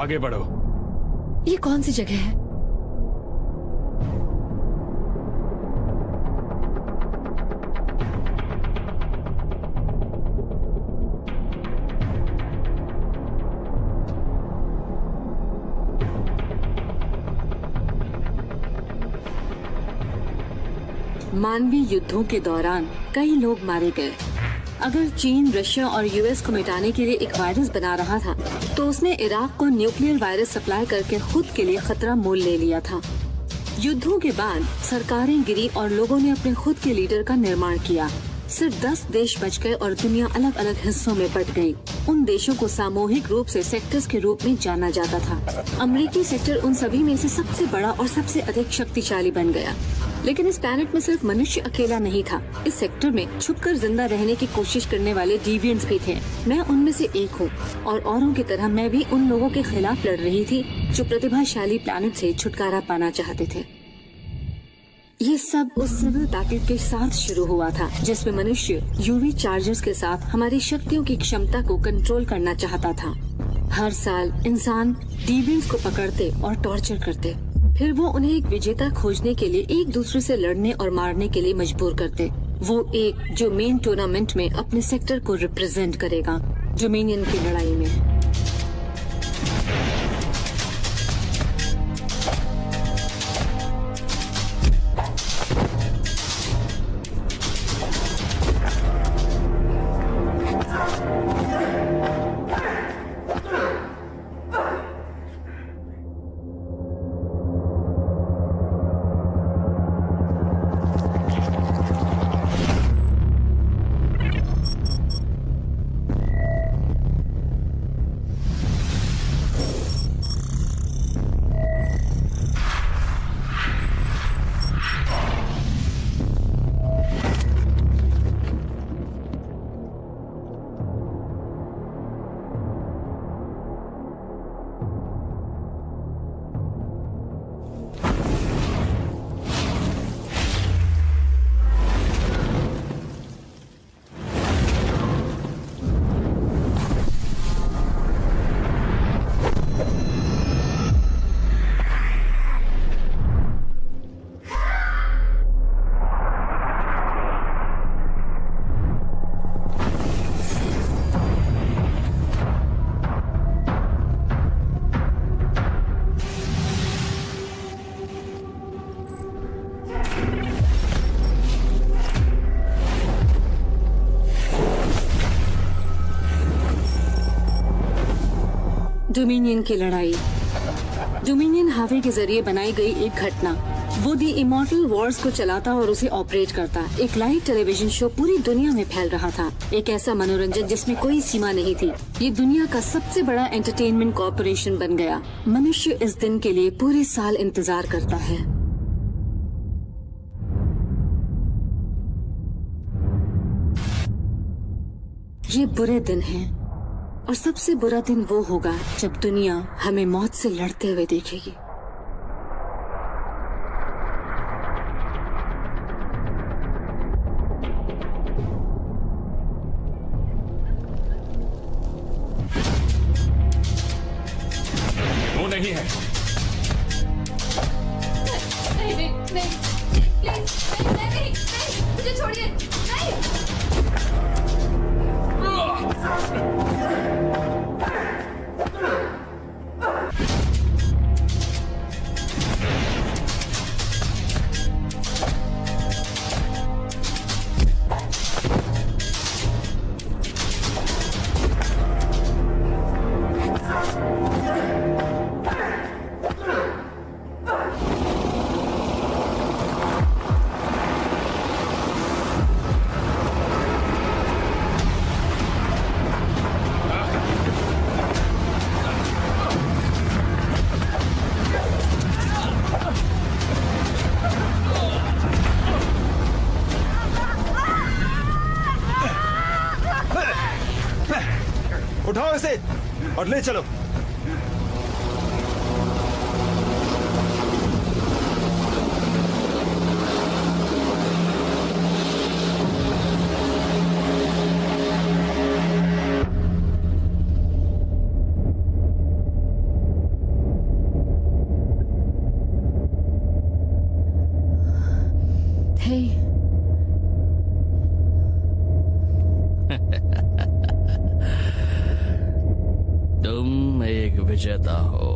आगे बढ़ो। ये कौन सी जगह है? मानवीय युद्धों के दौरान कई लोग मारे गए। अगर चीन रशिया और यूएस को मिटाने के लिए एक वायरस बना रहा था तो उसने इराक को न्यूक्लियर वायरस सप्लाई करके खुद के लिए खतरा मोल ले लिया था। युद्धों के बाद सरकारें गिरी और लोगों ने अपने खुद के लीडर का निर्माण किया। सिर्फ 10 देश बच गए और दुनिया अलग अलग हिस्सों में बट गई। उन देशों को सामूहिक रूप से सेक्टर्स के रूप में जाना जाता था। अमेरिकी सेक्टर उन सभी में से सबसे बड़ा और सबसे अधिक शक्तिशाली बन गया। लेकिन इस प्लैनेट में सिर्फ मनुष्य अकेला नहीं था। इस सेक्टर में छुपकर जिंदा रहने की कोशिश करने वाले डिविएंट्स भी थे। मैं उनमें से एक हूँ और औरों की तरह मैं भी उन लोगों के खिलाफ लड़ रही थी जो प्रतिभाशाली प्लैनेट से छुटकारा पाना चाहते थे। ये सब उस सिविल बैटल के साथ शुरू हुआ था जिसमें मनुष्य यूवी चार्जर्स के साथ हमारी शक्तियों की क्षमता को कंट्रोल करना चाहता था। हर साल इंसान डिविएंट्स को पकड़ते और टॉर्चर करते, फिर वो उन्हें एक विजेता खोजने के लिए एक दूसरे से लड़ने और मारने के लिए मजबूर करते। वो एक जो मेन टूर्नामेंट में अपने सेक्टर को रिप्रेजेंट करेगा, डोमिनियन की लड़ाई में। डोमिनियन की लड़ाई। डोमिनियन हावे के जरिए बनाई गई एक घटना। वो दी इमॉर्टल वॉर्स को चलाता और उसे ऑपरेट करता। एक लाइव टेलीविजन शो पूरी दुनिया में फैल रहा था। एक ऐसा मनोरंजन जिसमें कोई सीमा नहीं थी। ये दुनिया का सबसे बड़ा एंटरटेनमेंट कॉर्पोरेशन बन गया। मनुष्य इस दिन के लिए पूरे साल इंतजार करता है। ये बुरे दिन हैं और सबसे बुरा दिन वो होगा जब दुनिया हमें मौत से लड़ते हुए देखेगी। वो नहीं है। नहीं नहीं नहीं, प्लीज नहीं नहीं नहीं, मुझे छोड़िए, नहीं। उठाओ इसे और ले चलो। भाई। तुम एक विजेता हो।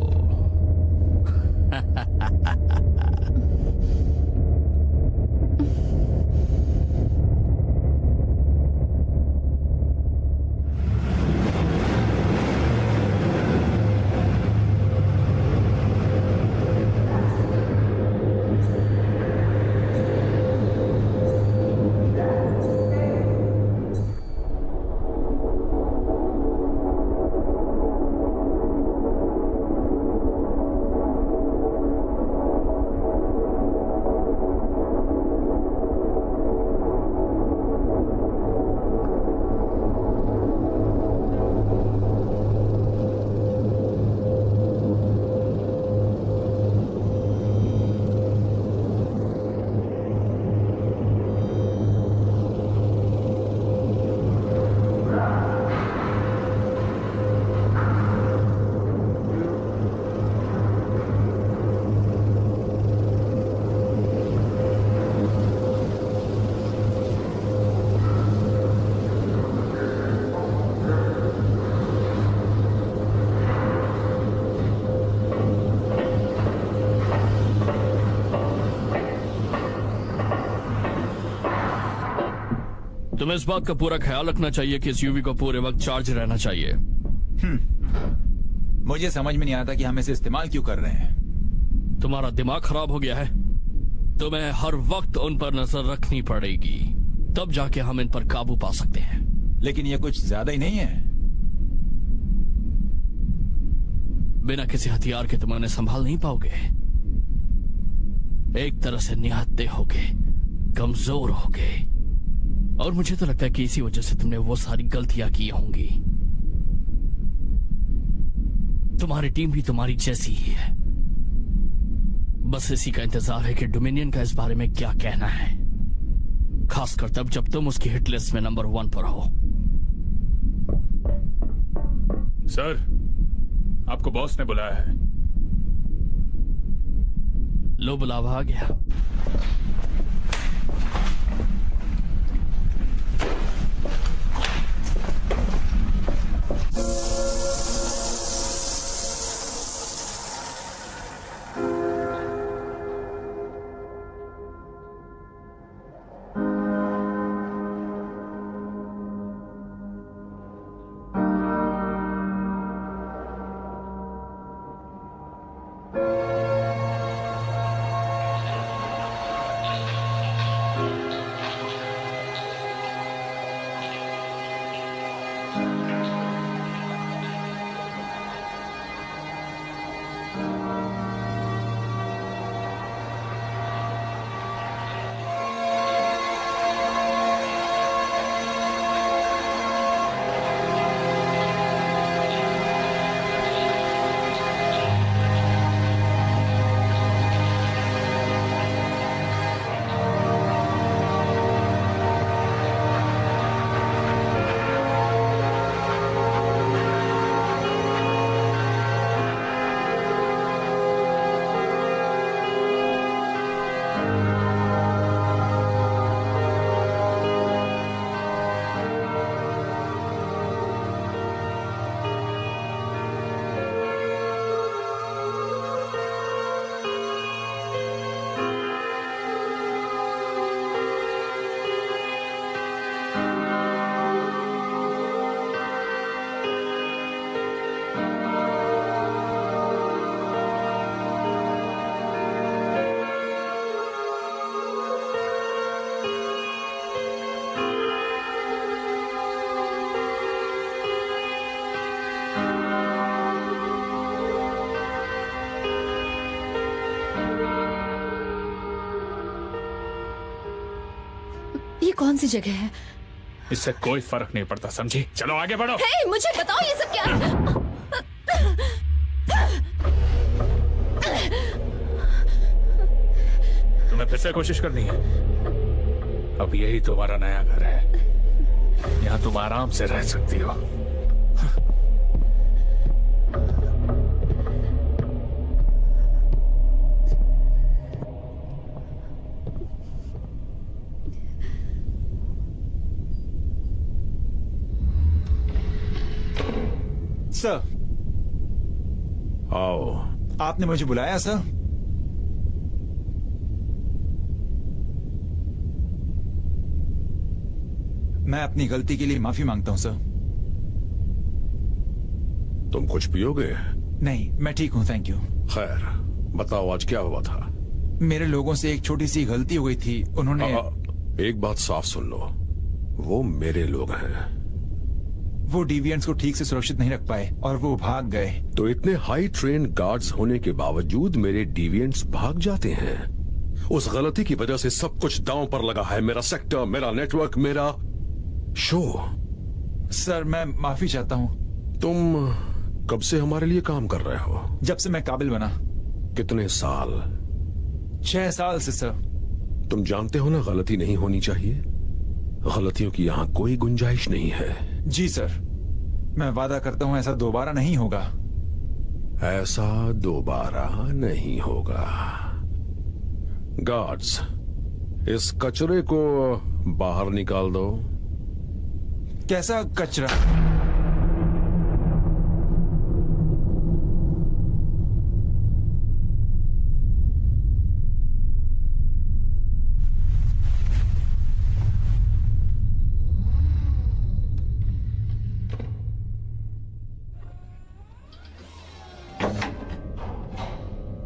तुम्हें इस बात का पूरा ख्याल रखना चाहिए कि इस यूवी को पूरे वक्त चार्ज रहना चाहिए। मुझे समझ में नहीं आता कि हम इसे इस्तेमाल क्यों कर रहे हैं। तुम्हारा दिमाग खराब हो गया है। तुम्हें हर वक्त उन पर नजर रखनी पड़ेगी, तब जाके हम इन पर काबू पा सकते हैं। लेकिन ये कुछ ज्यादा ही नहीं है। बिना किसी हथियार के तुम उन्हें संभाल नहीं पाओगे। एक तरह से निहत्थे होगे, कमजोर होगे, और मुझे तो लगता है कि इसी वजह से तुमने वो सारी गलतियां की होंगी। तुम्हारी टीम भी तुम्हारी जैसी ही है। बस इसी का इंतजार है कि डोमिनियन का इस बारे में क्या कहना है, खासकर तब जब तुम उसकी हिट लिस्ट में नंबर 1 पर हो। सर, आपको बॉस ने बुलाया है। लो, बुलावा आ गया। ये कौन सी जगह है? इससे कोई फर्क नहीं पड़ता, समझी? चलो आगे बढ़ो। हे, मुझे बताओ ये सब क्या है? तुम्हें फिर से कोशिश करनी है? अब यही तुम्हारा नया घर है, यहाँ तुम आराम से रह सकती हो। सर, आओ। आपने मुझे बुलाया सर? मैं अपनी गलती के लिए माफी मांगता हूं सर। तुम कुछ पियोगे? नहीं, मैं ठीक हूं, थैंक यू। खैर, बताओ आज क्या हुआ था? मेरे लोगों से एक छोटी सी गलती हो गई थी। उन्होंने एक बात साफ सुन लो, वो मेरे लोग हैं। वो डिविएंट्स को ठीक से सुरक्षित नहीं रख पाए और वो भाग गए। तो इतने हाई ट्रेन गार्ड्स होने के बावजूद मेरे डिविएंट्स भाग जाते हैं। उस गलती की वजह से सब कुछ दांव पर लगा है। मेरा सेक्टर, मेरा नेटवर्क, मेरा शो। सर, मैं माफी चाहता हूं। तुम कब से हमारे लिए काम कर रहे हो? जब से मैं काबिल बना। कितने साल? 6 साल से सर। तुम जानते हो ना, गलती नहीं होनी चाहिए। गलतियों की यहाँ कोई गुंजाइश नहीं है। जी सर, मैं वादा करता हूं ऐसा दोबारा नहीं होगा। ऐसा दोबारा नहीं होगा। गार्ड्स, इस कचरे को बाहर निकाल दो। कैसा कचरा?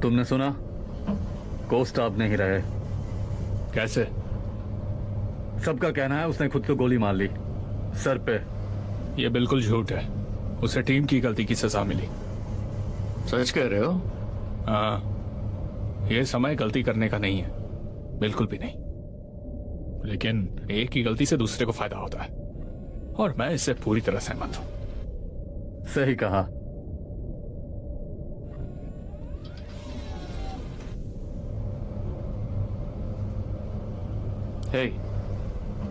तुमने सुना? कोस्ट आप नहीं रहे। कैसे? सबका कहना है उसने खुद को गोली मार ली, सर पे। ये बिल्कुल झूठ है। उसे टीम की गलती की सजा मिली। सच कह रहे हो? हाँ, ये समय गलती करने का नहीं है, बिल्कुल भी नहीं। लेकिन एक की गलती से दूसरे को फायदा होता है, और मैं इससे पूरी तरह सहमत हूं। सही कहा। हे,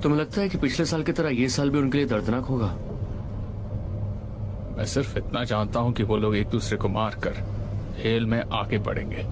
तुम्हें लगता है कि पिछले साल की तरह ये साल भी उनके लिए दर्दनाक होगा? मैं सिर्फ इतना जानता हूं कि वो लोग एक दूसरे को मारकर खेल में आगे बढ़ेंगे।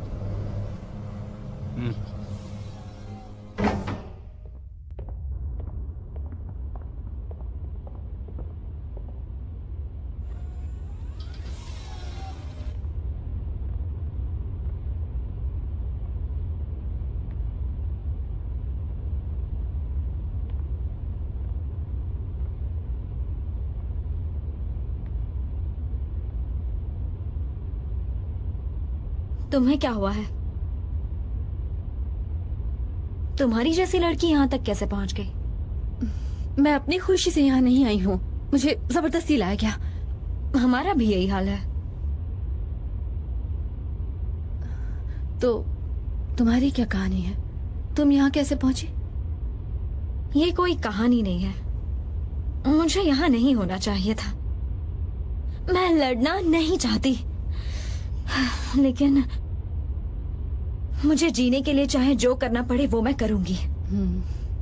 तुम्हें क्या हुआ है? तुम्हारी जैसी लड़की यहाँ तक कैसे पहुँच गई? मैं अपनी खुशी से यहाँ नहीं आई हूँ, मुझे जबरदस्ती लाया गया। हमारा भी यही हाल है। तो तुम्हारी क्या कहानी है? तुम यहाँ कैसे पहुंची? ये कोई कहानी नहीं है। मुझे यहाँ नहीं होना चाहिए था। मैं लड़ना नहीं चाहती, लेकिन मुझे जीने के लिए चाहे जो करना पड़े वो मैं करूंगी।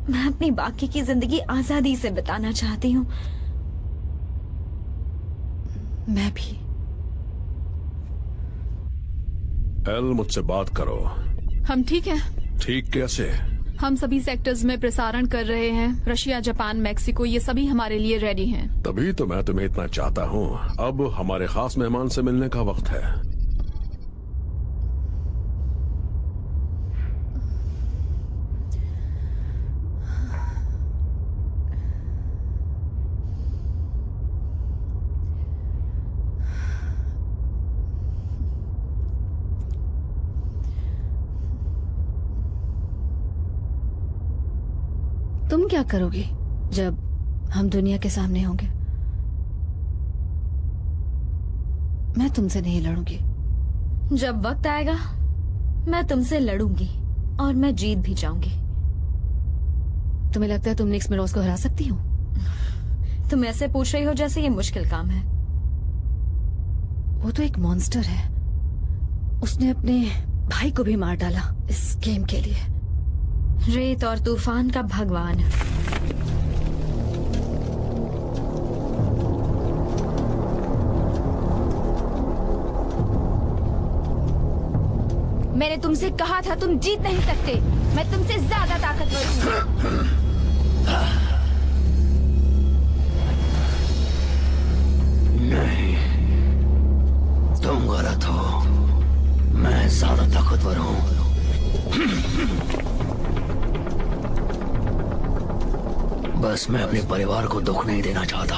मैं अपनी बाकी की जिंदगी आजादी से बिताना चाहती हूँ। मैं भी। एल, मुझसे बात करो। हम ठीक हैं। ठीक कैसे? हम सभी सेक्टर्स में प्रसारण कर रहे हैं। रशिया, जापान, मैक्सिको, ये सभी हमारे लिए रेडी हैं। तभी तो मैं तुम्हें इतना चाहता हूँ। अब हमारे खास मेहमान से मिलने का वक्त है। तुम क्या करोगी जब हम दुनिया के सामने होंगे? मैं तुमसे नहीं लड़ूंगी। जब वक्त आएगा मैं तुमसे लड़ूंगी और मैं जीत भी जाऊंगी। तुम्हें लगता है तुम निक्स मेलोस को हरा सकती हो? तुम ऐसे पूछ रही हो जैसे ये मुश्किल काम है। वो तो एक मॉन्स्टर है। उसने अपने भाई को भी मार डाला इस गेम के लिए। रेत और तूफान का भगवान। मैंने तुमसे कहा था तुम जीत नहीं सकते। मैं तुमसे ज्यादा ताकतवर हूँ। नहीं, तुम गलत हो, मैं ज्यादा ताकतवर हूं। बस मैं अपने परिवार को दुख नहीं देना चाहता।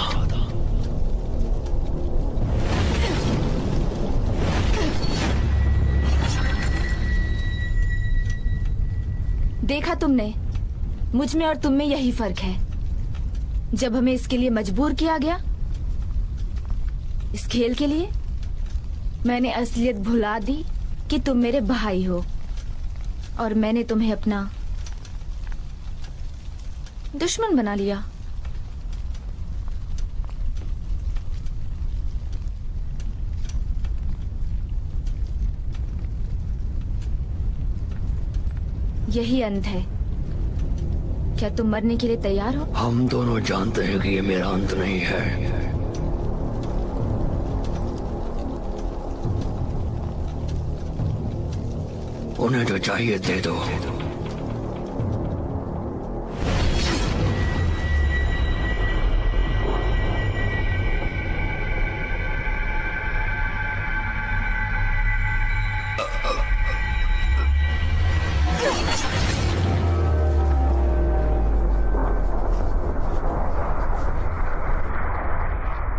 देखा तुमने, मुझ में और तुम में यही फर्क है। जब हमें इसके लिए मजबूर किया गया, इस खेल के लिए, मैंने असलियत भुला दी कि तुम मेरे भाई हो और मैंने तुम्हें अपना दुश्मन बना लिया। यही अंत है। क्या तुम मरने के लिए तैयार हो? हम दोनों जानते हैं कि ये मेरा अंत नहीं है। उन्हें जो चाहिए दे दो।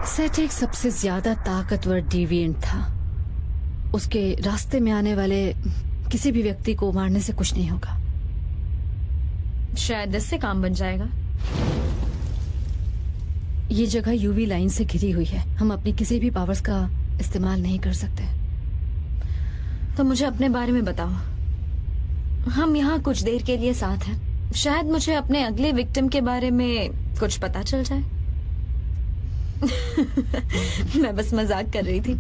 सेट एक सबसे ज्यादा ताकतवर डिविएंट था। उसके रास्ते में आने वाले किसी भी व्यक्ति को मारने से कुछ नहीं होगा। शायद इससे काम बन जाएगा। ये जगह यूवी लाइन से घिरी हुई है। हम अपनी किसी भी पावर्स का इस्तेमाल नहीं कर सकते। तो मुझे अपने बारे में बताओ। हम यहाँ कुछ देर के लिए साथ हैं। शायद मुझे अपने अगले विक्टिम के बारे में कुछ पता चल जाए। मैं बस मजाक कर रही थी।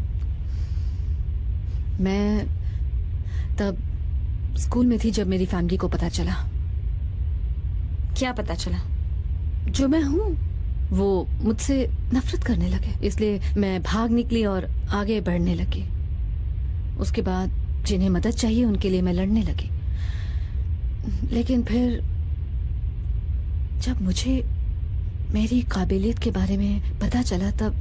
मैं तब स्कूल में थी जब मेरी फैमिली को पता चला। क्या पता चला? जो मैं हूँ वो मुझसे नफरत करने लगे, इसलिए मैं भाग निकली और आगे बढ़ने लगी। उसके बाद जिन्हें मदद चाहिए उनके लिए मैं लड़ने लगी। लेकिन फिर जब मुझे मेरी काबिलियत के बारे में पता चला तब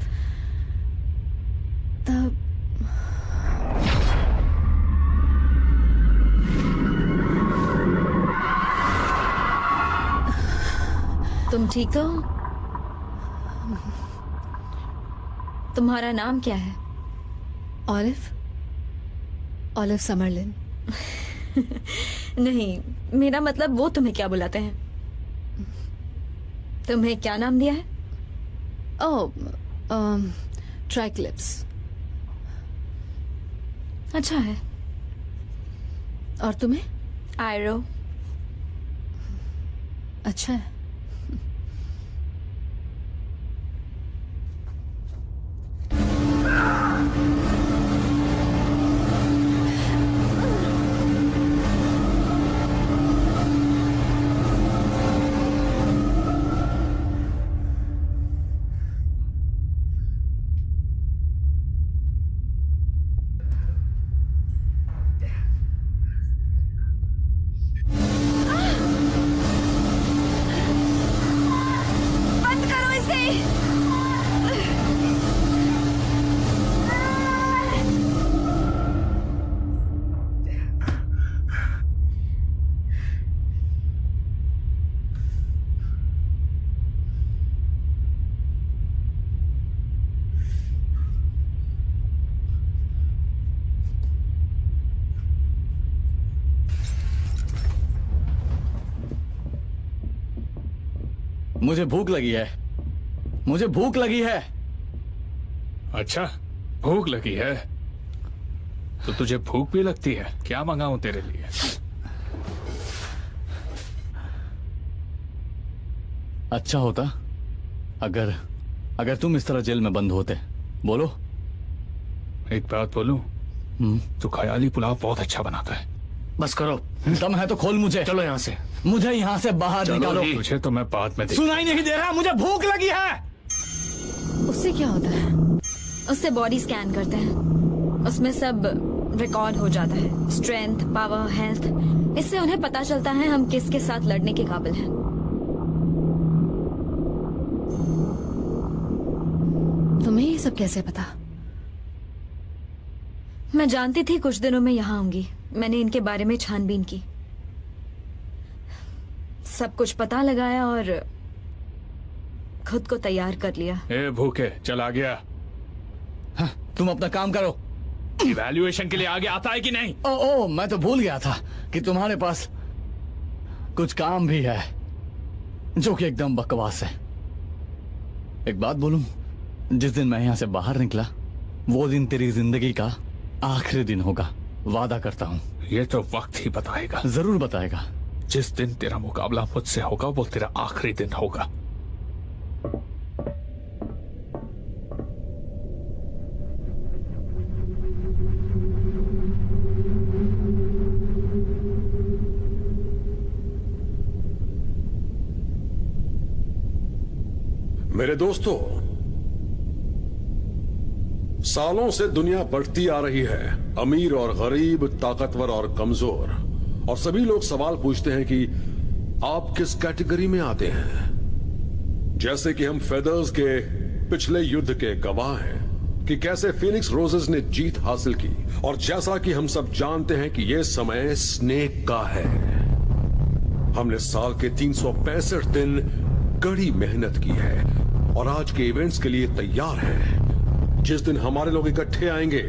तुम ठीक हो? तुम्हारा नाम क्या है? ऑलिव समरलिन। नहीं, मेरा मतलब वो तुम्हें क्या बुलाते हैं? तुम्हें क्या नाम दिया है? ट्राइक्लिप्स। अच्छा है। और तुम्हें? आयरो। अच्छा है। मुझे भूख लगी है। मुझे भूख लगी है। अच्छा, भूख लगी है तो तुझे भूख भी लगती है? क्या मंगाऊं तेरे लिए? अच्छा होता अगर तुम इस तरह जेल में बंद होते। बोलो। एक बात बोलूं? तू ख्याली पुलाव बहुत अच्छा बनाता है। बस करो। दम है तो खोल मुझे। चलो यहाँ से। मुझे यहाँ से बाहर निकालो। तुझे तो मैं बाद में सुनाई नहीं दे रहा? मुझे भूख लगी है। उससे क्या होता है? उससे बॉडी स्कैन करते हैं। उसमें सब रिकॉर्ड हो जाता है। Strength, power, health. इससे उन्हें पता चलता है हम किसके साथ लड़ने के काबिल हैं। तुम्हें ये सब कैसे पता? मैं जानती थी कुछ दिनों में यहाँ आऊंगी। मैंने इनके बारे में छानबीन की, सब कुछ पता लगाया और खुद को तैयार कर लिया। ए भूखे, चल आ गया। हाँ, तुम अपना काम करो। इवैल्यूएशन के लिए आगे आता है कि नहीं? ओ, मैं तो भूल गया था कि तुम्हारे पास कुछ काम भी है जो कि एकदम बकवास है। एक बात बोलूं, जिस दिन मैं यहां से बाहर निकला वो दिन तेरी जिंदगी का आखिरी दिन होगा, वादा करता हूं। ये तो वक्त ही बताएगा। जरूर बताएगा। जिस दिन तेरा मुकाबला मुझसे होगा वो तेरा आखिरी दिन होगा। मेरे दोस्तों, सालों से दुनिया बढ़ती आ रही है, अमीर और गरीब, ताकतवर और कमजोर, और सभी लोग सवाल पूछते हैं कि आप किस कैटेगरी में आते हैं। जैसे कि हम फेदर्स के पिछले युद्ध के गवाह हैं कि कैसे फीनिक्स रोजेस ने जीत हासिल की, और जैसा कि हम सब जानते हैं कि यह समय स्नेक का है। हमने साल के 365 दिन कड़ी मेहनत की है और आज के इवेंट्स के लिए तैयार हैं, जिस दिन हमारे लोग इकट्ठे आएंगे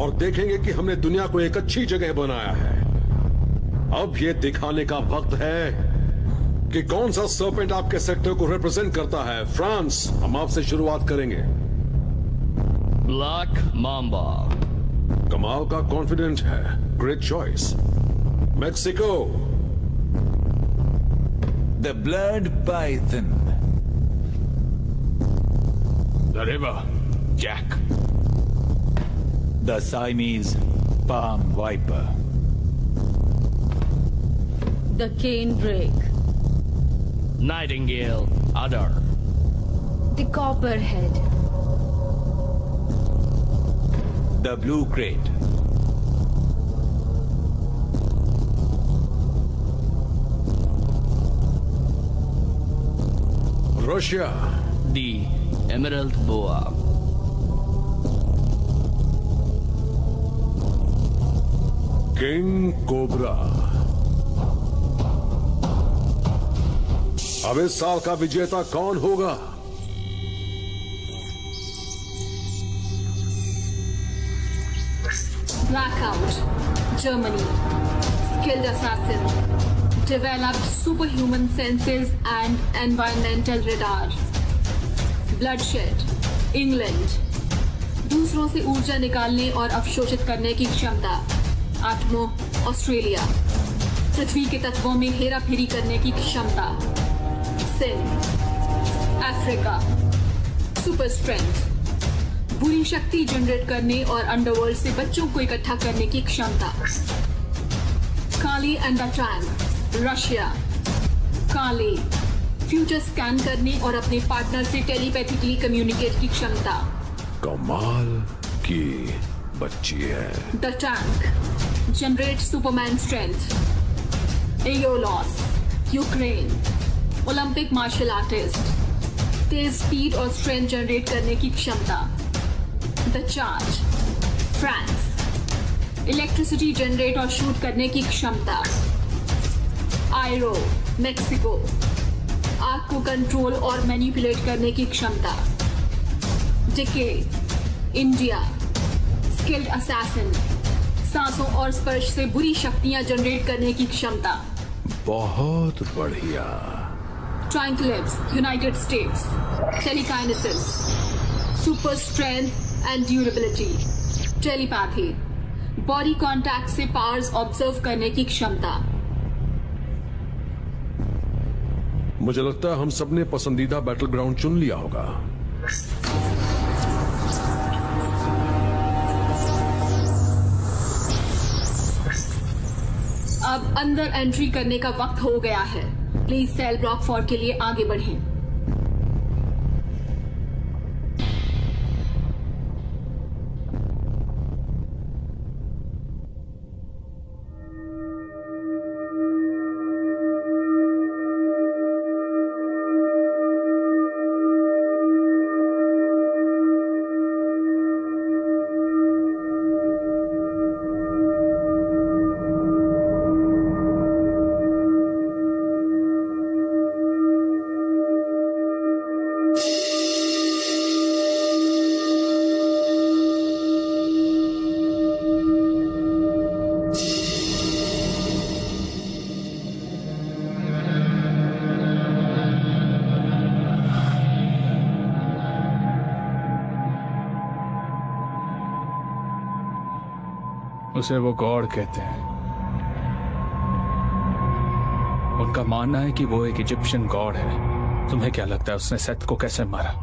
और देखेंगे कि हमने दुनिया को एक अच्छी जगह बनाया है। अब यह दिखाने का वक्त है कि कौन सा सर्पेंट आपके सेक्टर को रिप्रेजेंट करता है। फ्रांस, हम आपसे शुरुआत करेंगे। Black Mamba. कमाल का कॉन्फिडेंट है, great choice. Mexico. The Blood Python. The River, Jack. The Siamese Palm Viper. The Canebrake. Nightingale, Udder. The Copperhead. The Blue Crate. Russia. The Emerald Boa. King Cobra. अब इस साल का विजेता कौन होगा? Blackout, Germany. Skilled assassin. Developed superhuman senses and environmental radar. Bloodshed, England. दूसरों से ऊर्जा निकालने और अवशोषित करने की क्षमता. आटमो, ऑस्ट्रेलिया. पृथ्वी के तत्वों में हेराफेरी करने की क्षमता. सिन, अफ्रीका. Super strength. बुरी शक्ति जनरेट करने और अंडरवर्ल्ड से बच्चों को इकट्ठा करने की क्षमता. Kali and the tank, Russia. Kali, future scan करने और अपने पार्टनर से टेलीपैथिकली कम्युनिकेट की क्षमता. कमाल की बच्ची है. The tank, generate superman strength. Aeolus, Ukraine. Olympic martial artist. तेज स्पीड और स्ट्रेंथ जनरेट करने की क्षमता. The charge, France. Electricity generate और शूट करने की क्षमता. Aero, Mexico. आग को कंट्रोल और मैनिपुलेट करने की क्षमता. Deke, India. Skilled assassin. सांसों और स्पर्श से बुरी शक्तियां जनरेट करने की क्षमता. बहुत बढ़िया. Triangles, United States. Telekinesis. Super strength and durability. Telepathy. Body contact से powers observe करने की क्षमता. मुझे लगता है हम सबने पसंदीदा बैटल ग्राउंड चुन लिया होगा. अब अंदर एंट्री करने का वक्त हो गया है. प्लीज सेल ब्लॉक 4 के लिए आगे बढ़ें. उसे वो गॉड कहते हैं। उनका मानना है कि वो एक इजिप्शियन गॉड है। तुम्हें क्या लगता है उसने सेथ को कैसे मारा?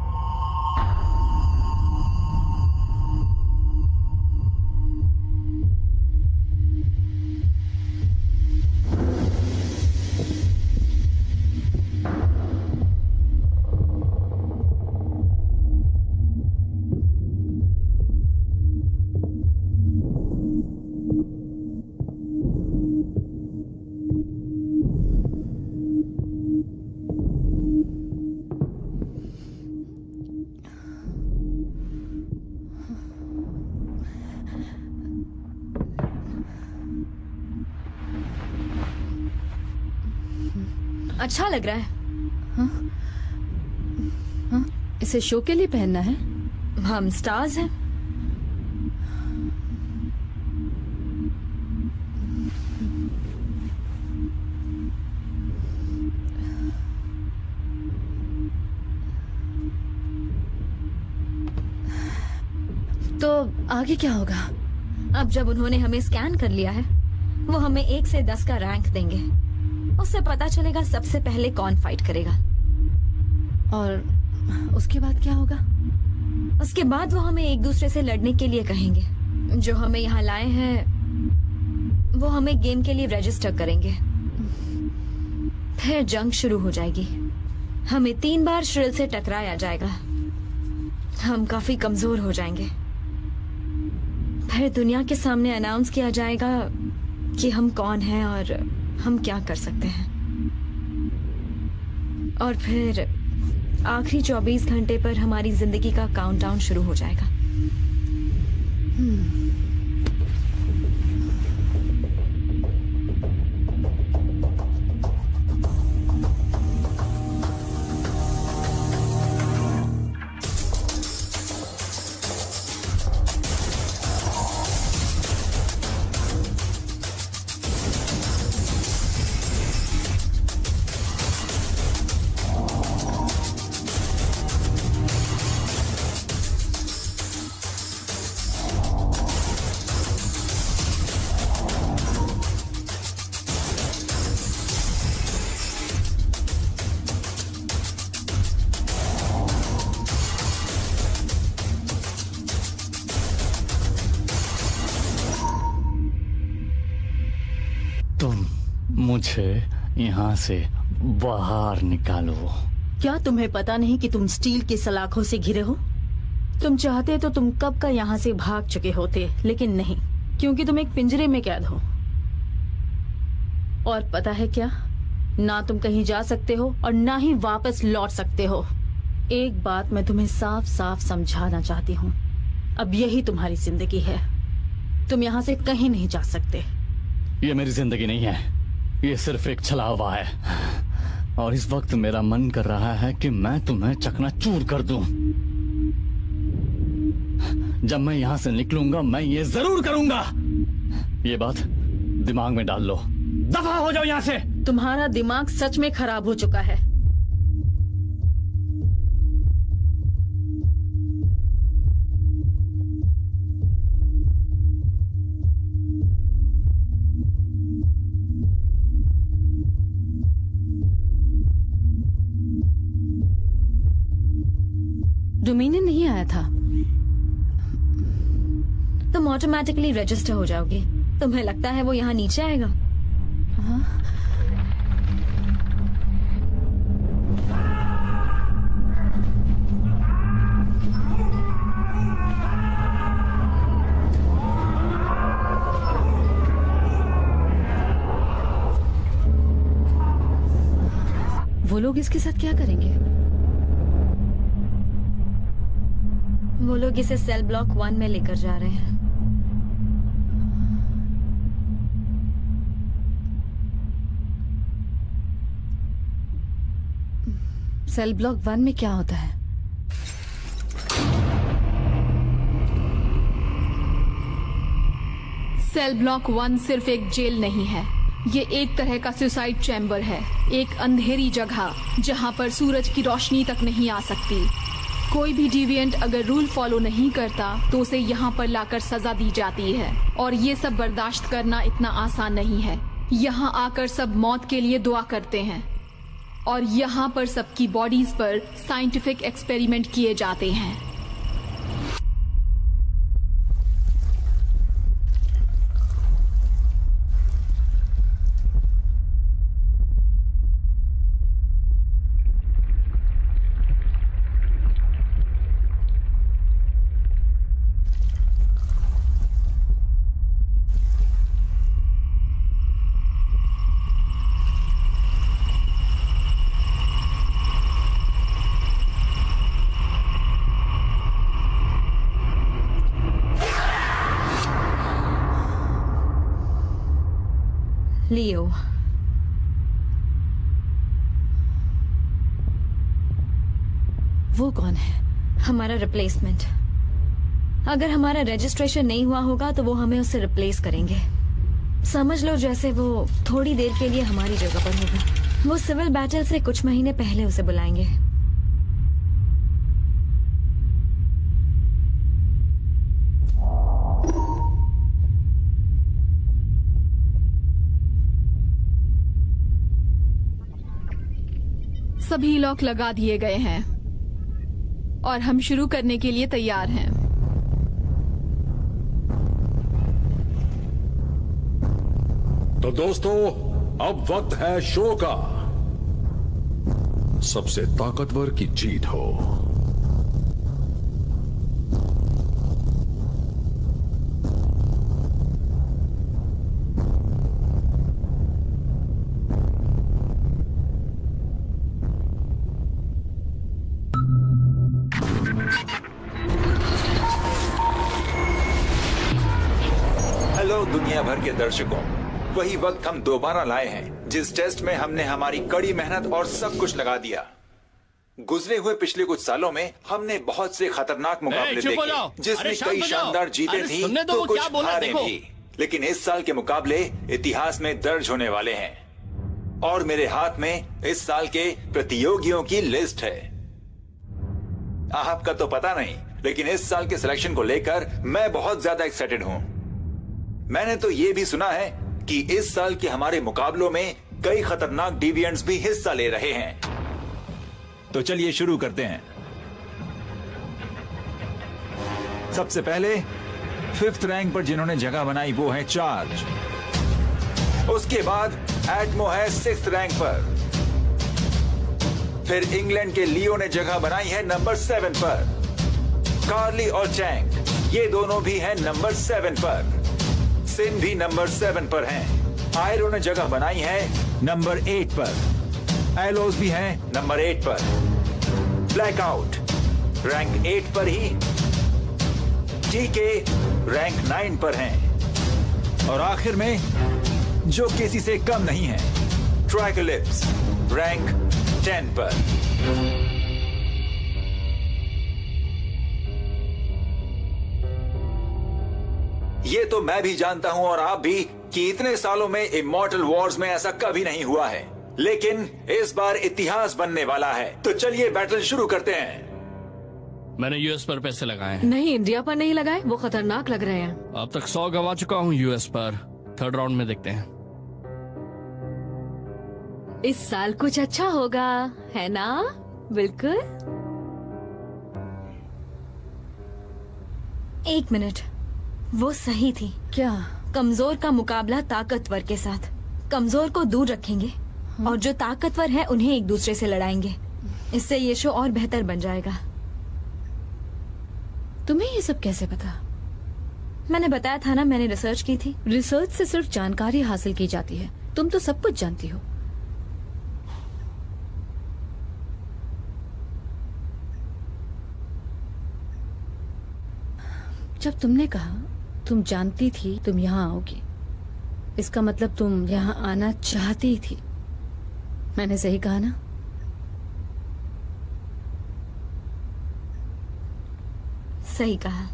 अच्छा लग रहा है। हाँ? इसे शो के लिए पहनना है? हम स्टार्स हैं। तो आगे क्या होगा? अब जब उन्होंने हमें स्कैन कर लिया है, वो हमें 1 से 10 का रैंक देंगे। उससे पता चलेगा सबसे पहले कौन फाइट करेगा। और उसके बाद क्या होगा? उसके बाद वो हमें एक दूसरे से लड़ने के लिए कहेंगे। जो हमें यहाँ लाए हैं वो हमें गेम के लिए रजिस्टर करेंगे। फिर जंग शुरू हो जाएगी। हमें 3 बार श्रिल से टकराया जाएगा। हम काफी कमजोर हो जाएंगे। फिर दुनिया के सामने अनाउंस किया जाएगा कि हम कौन हैं और हम क्या कर सकते हैं। और फिर आखिरी 24 घंटे पर हमारी जिंदगी का काउंटडाउन शुरू हो जाएगा। मुझे यहाँ से बाहर निकालो। क्या तुम्हें पता नहीं कि तुम स्टील की सलाखों से घिरे हो? तुम चाहते तो तुम कब का यहाँ से भाग चुके होते, लेकिन नहीं, क्योंकि तुम एक पिंजरे में कैद हो। और पता है क्या, ना तुम कहीं जा सकते हो और ना ही वापस लौट सकते हो। एक बात मैं तुम्हें साफ साफ समझाना चाहती हूँ, अब यही तुम्हारी जिंदगी है। तुम यहाँ से कहीं नहीं जा सकते। ये मेरी जिंदगी नहीं है, ये सिर्फ एक छलावा है। और इस वक्त मेरा मन कर रहा है कि मैं तुम्हें चकनाचूर कर दूं। जब मैं यहाँ से निकलूंगा मैं ये जरूर करूंगा। ये बात दिमाग में डाल लो। दफा हो जाओ यहाँ से। तुम्हारा दिमाग सच में खराब हो चुका है। डोमिनियन नहीं आया था। तुम ऑटोमेटिकली रजिस्टर हो जाओगे। तुम्हें लगता है वो यहाँ नीचे आएगा? हाँ? वो लोग इसके साथ क्या करेंगे? वो लोग इसे सेल ब्लॉक 1 में लेकर जा रहे हैं। सेल ब्लॉक 1 में क्या होता है? सेल ब्लॉक 1 सिर्फ एक जेल नहीं है, ये एक तरह का सुसाइड चैम्बर है। एक अंधेरी जगह जहां पर सूरज की रोशनी तक नहीं आ सकती। कोई भी डिविएंट अगर रूल फॉलो नहीं करता तो उसे यहाँ पर लाकर सजा दी जाती है, और ये सब बर्दाश्त करना इतना आसान नहीं है। यहाँ आकर सब मौत के लिए दुआ करते हैं, और यहाँ पर सबकी बॉडीज पर साइंटिफिक एक्सपेरिमेंट किए जाते हैं। लियो, वो कौन है? हमारा रिप्लेसमेंट। अगर हमारा रजिस्ट्रेशन नहीं हुआ होगा तो वो हमें उससे रिप्लेस करेंगे। समझ लो जैसे वो थोड़ी देर के लिए हमारी जगह पर होगा। वो सिविल बैटल से कुछ महीने पहले उसे बुलाएंगे। सभी लॉक लगा दिए गए हैं और हम शुरू करने के लिए तैयार हैं। तो दोस्तों, अब वक्त है शो का। सबसे ताकतवर की जीत हो। दुनिया भर के दर्शकों, वही वक्त हम दोबारा लाए हैं जिस टेस्ट में हमने हमारी कड़ी मेहनत और सब कुछ लगा दिया। गुजरे हुए पिछले कुछ सालों में हमने बहुत से खतरनाक मुकाबले देखे जिसमें कई शानदार जीतें थी तो कुछ हारें भी, लेकिन इस साल के मुकाबले इतिहास में दर्ज होने वाले हैं। और मेरे हाथ में इस साल के प्रतियोगियों की लिस्ट है। आपका तो पता नहीं, लेकिन इस साल के सिलेक्शन को लेकर मैं बहुत ज्यादा एक्साइटेड हूं। मैंने तो ये भी सुना है कि इस साल के हमारे मुकाबलों में कई खतरनाक डिविएंट्स भी हिस्सा ले रहे हैं। तो चलिए शुरू करते हैं। सबसे पहले 5th रैंक पर जिन्होंने जगह बनाई वो है चार्ज। उसके बाद एटमो है 6th रैंक पर। फिर इंग्लैंड के लियो ने जगह बनाई है नंबर 7 पर। कार्ली और चैंग ये दोनों भी हैं नंबर 7 पर। सिन भी नंबर 7 पर हैं। आयरो ने जगह बनाई है नंबर 8 पर। एलोस भी हैं नंबर 8 पर। ब्लैकआउट रैंक 8 पर ही। जीके रैंक 9 पर हैं। और आखिर में जो किसी से कम नहीं है, ट्राइकोलिप्स रैंक 10 पर। ये तो मैं भी जानता हूं और आप भी कि इतने सालों में इमॉर्टल वॉर्स में ऐसा कभी नहीं हुआ है, लेकिन इस बार इतिहास बनने वाला है। तो चलिए बैटल शुरू करते हैं। मैंने यूएस पर पैसे लगाए हैं। नहीं, इंडिया पर नहीं लगाए, वो खतरनाक लग रहे हैं। अब तक 100 गवा चुका हूँ यूएस पर। 3rd राउंड में देखते हैं। इस साल कुछ अच्छा होगा, है ना? बिल्कुल। 1 मिनट, वो सही थी। क्या? कमजोर का मुकाबला ताकतवर के साथ। कमजोर को दूर रखेंगे और जो ताकतवर है उन्हें एक दूसरे से लड़ाएंगे। इससे ये शो और बेहतर बन जाएगा। तुम्हें ये सब कैसे पता? मैंने बताया था ना, मैंने रिसर्च की थी। रिसर्च से सिर्फ जानकारी हासिल की जाती है, तुम तो सब कुछ जानती हो। जब तुमने कहा तुम जानती थी तुम यहाँ आओगी, इसका मतलब तुम यहाँ आना चाहती थी। मैंने सही कहा ना? सही कहा।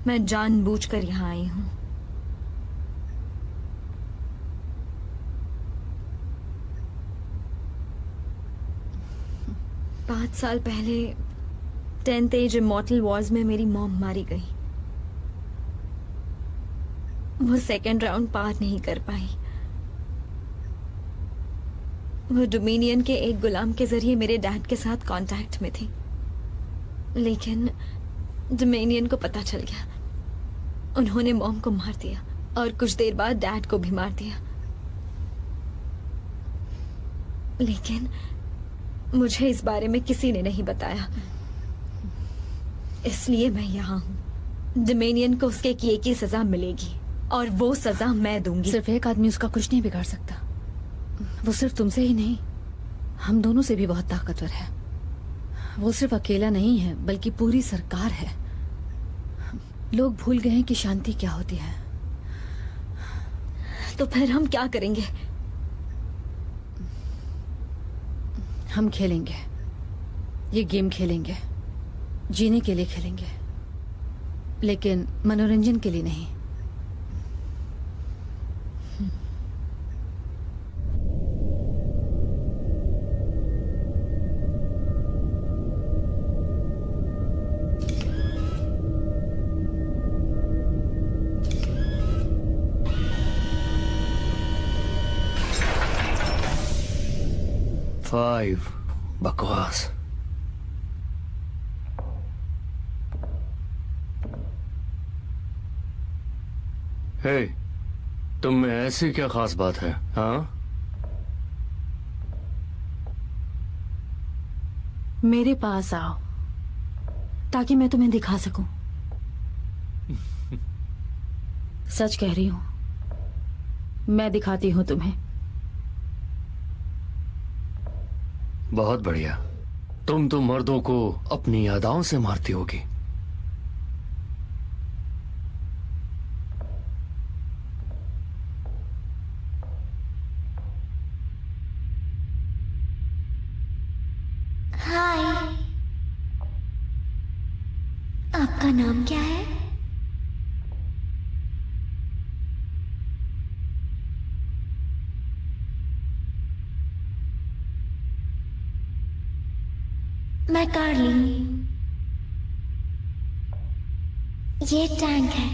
मैं जानबूझकर यहाँ आई हूँ। पांच साल पहले 10th एज इमॉर्टल वॉर्स में मेरी मॉम मारी गई। वो सेकेंड राउंड पार नहीं कर पाई। वो डोमिनियन के एक गुलाम के जरिए मेरे डैड के साथ कांटेक्ट में थी, लेकिन डोमिनियन को पता चल गया। उन्होंने मॉम को मार दिया और कुछ देर बाद डैड को भी मार दिया। लेकिन मुझे इस बारे में किसी ने नहीं बताया, इसलिए मैं यहाँ हूँ। डोमिनियन को उसके किए की सजा मिलेगी और वो सजा मैं दूंगी। सिर्फ एक आदमी उसका कुछ नहीं बिगाड़ सकता। वो सिर्फ तुमसे ही नहीं, हम दोनों से भी बहुत ताकतवर है। वो सिर्फ अकेला नहीं है, बल्कि पूरी सरकार है। लोग भूल गए हैं कि शांति क्या होती है। तो फिर हम क्या करेंगे? हम खेलेंगे, ये गेम खेलेंगे, जीने के लिए खेलेंगे, लेकिन मनोरंजन के लिए नहीं। बकवास। हे, तुम में ऐसी क्या खास बात है? हाँ, मेरे पास आओ ताकि मैं तुम्हें दिखा सकूं। सच कह रही हूं, मैं दिखाती हूं तुम्हें। बहुत बढ़िया। तुम तो मर्दों को अपनी अदाओं से मारती होगी। हाय, आपका नाम क्या है? मैं कार्ली। ये टैंक है।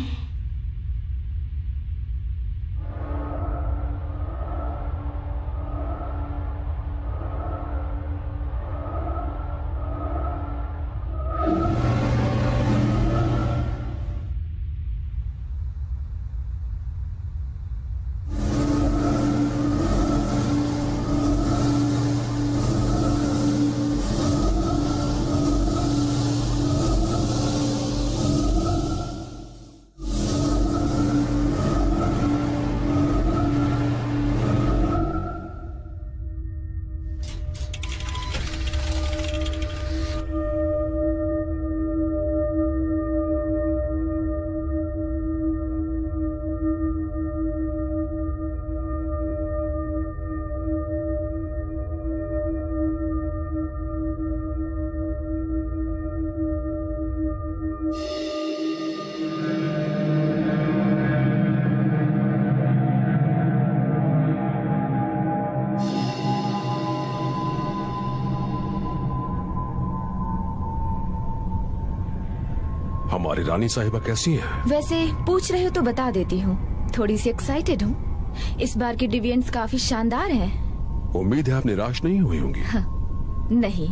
हमारी रानी साहिबा कैसी है? वैसे पूछ रहे हो तो बता देती हूँ, थोड़ी सी एक्साइटेड हूँ। इस बार के डिविडेंड्स काफी शानदार हैं। उम्मीद है आप निराश नहीं हुई होंगी। हाँ, नहीं,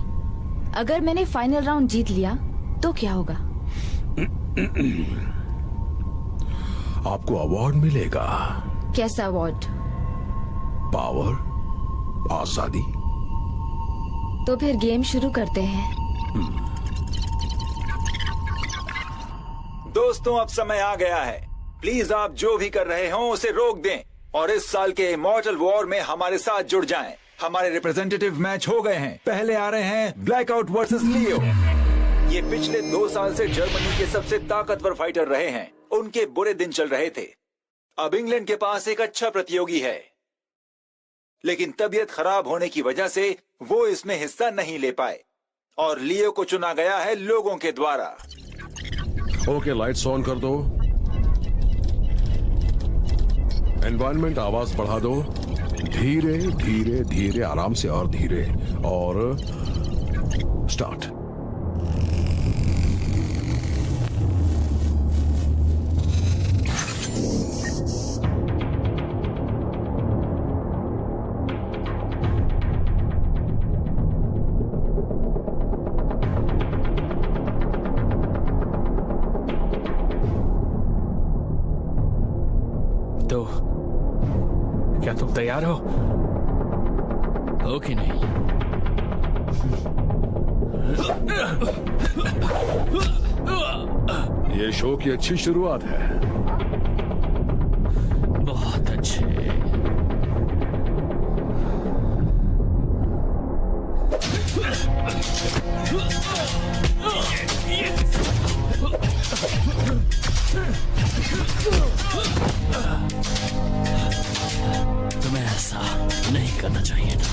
अगर मैंने फाइनल राउंड जीत लिया तो क्या होगा? आपको अवार्ड मिलेगा। कैसा अवार्ड? पावर, आजादी। तो फिर गेम शुरू करते हैं। दोस्तों, अब समय आ गया है। प्लीज आप जो भी कर रहे हो उसे रोक दें और इस साल के इमॉर्टल वॉर में हमारे साथ जुड़ जाएं। हमारे रिप्रेजेंटेटिव मैच हो गए हैं। पहले आ रहे हैं ब्लैकआउट वर्सेस लियो। ये पिछले 2 साल से जर्मनी के सबसे ताकतवर फाइटर रहे हैं। उनके बुरे दिन चल रहे थे। अब इंग्लैंड के पास एक अच्छा प्रतियोगी है, लेकिन तबीयत खराब होने की वजह से वो इसमें हिस्सा नहीं ले पाए और लियो को चुना गया है लोगों के द्वारा। ओके, लाइट्स ऑन कर दो। एनवायरनमेंट आवाज बढ़ा दो। धीरे धीरे धीरे, आराम से और धीरे, और स्टार्ट। क्या तुम तैयार हो? हो कि नहीं? ये शो की अच्छी शुरुआत है। बहुत अच्छे। तुम्हें ऐसा नहीं करना चाहिए था।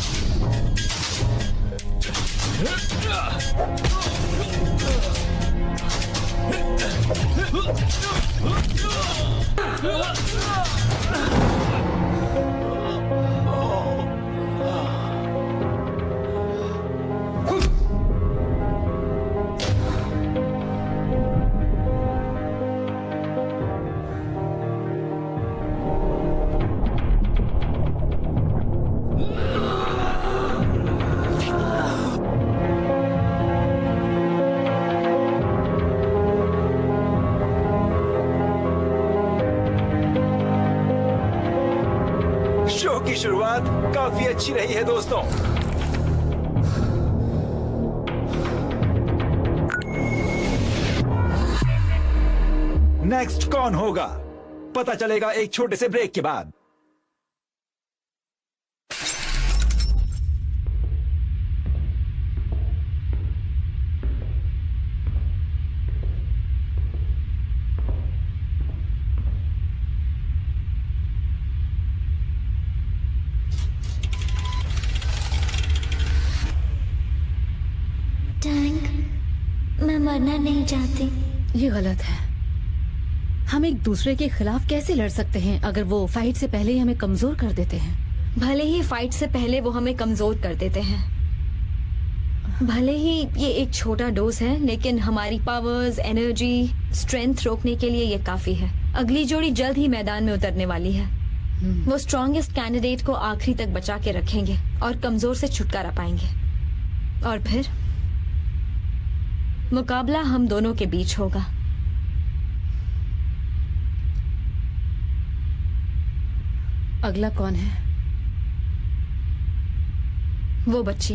शो की शुरुआत काफी अच्छी रही है दोस्तों। नेक्स्ट कौन होगा पता चलेगा एक छोटे से ब्रेक के बाद। टैंक, मैं मरना नहीं चाहती। ये गलत है। हम एक दूसरे के खिलाफ कैसे लड़ सकते हैं अगर वो फाइट से पहले ही हमें कमजोर कर देते हैं? भले ही फाइट से पहले वो हमें कमजोर कर देते हैं, भले ही ये एक छोटा डोज है, लेकिन हमारी पावर्स, एनर्जी, स्ट्रेंथ रोकने के लिए ये काफी है। अगली जोड़ी जल्द ही मैदान में उतरने वाली है। वो स्ट्रॉन्गेस्ट कैंडिडेट को आखिरी तक बचा के रखेंगे और कमजोर से छुटकारा पाएंगे, और फिर मुकाबला हम दोनों के बीच होगा। अगला कौन है? वो बच्ची।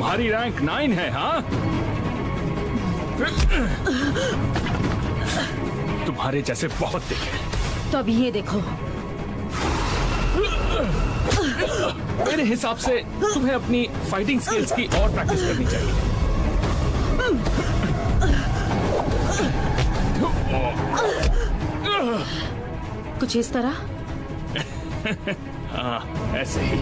तुम्हारी रैंक 9 है, हाँ? तुम्हारे जैसे बहुत देखे। तो अब ये देखो। मेरे हिसाब से तुम्हें अपनी फाइटिंग स्किल्स की और प्रैक्टिस करनी चाहिए। कुछ इस तरह? हाँ, ऐसे ही।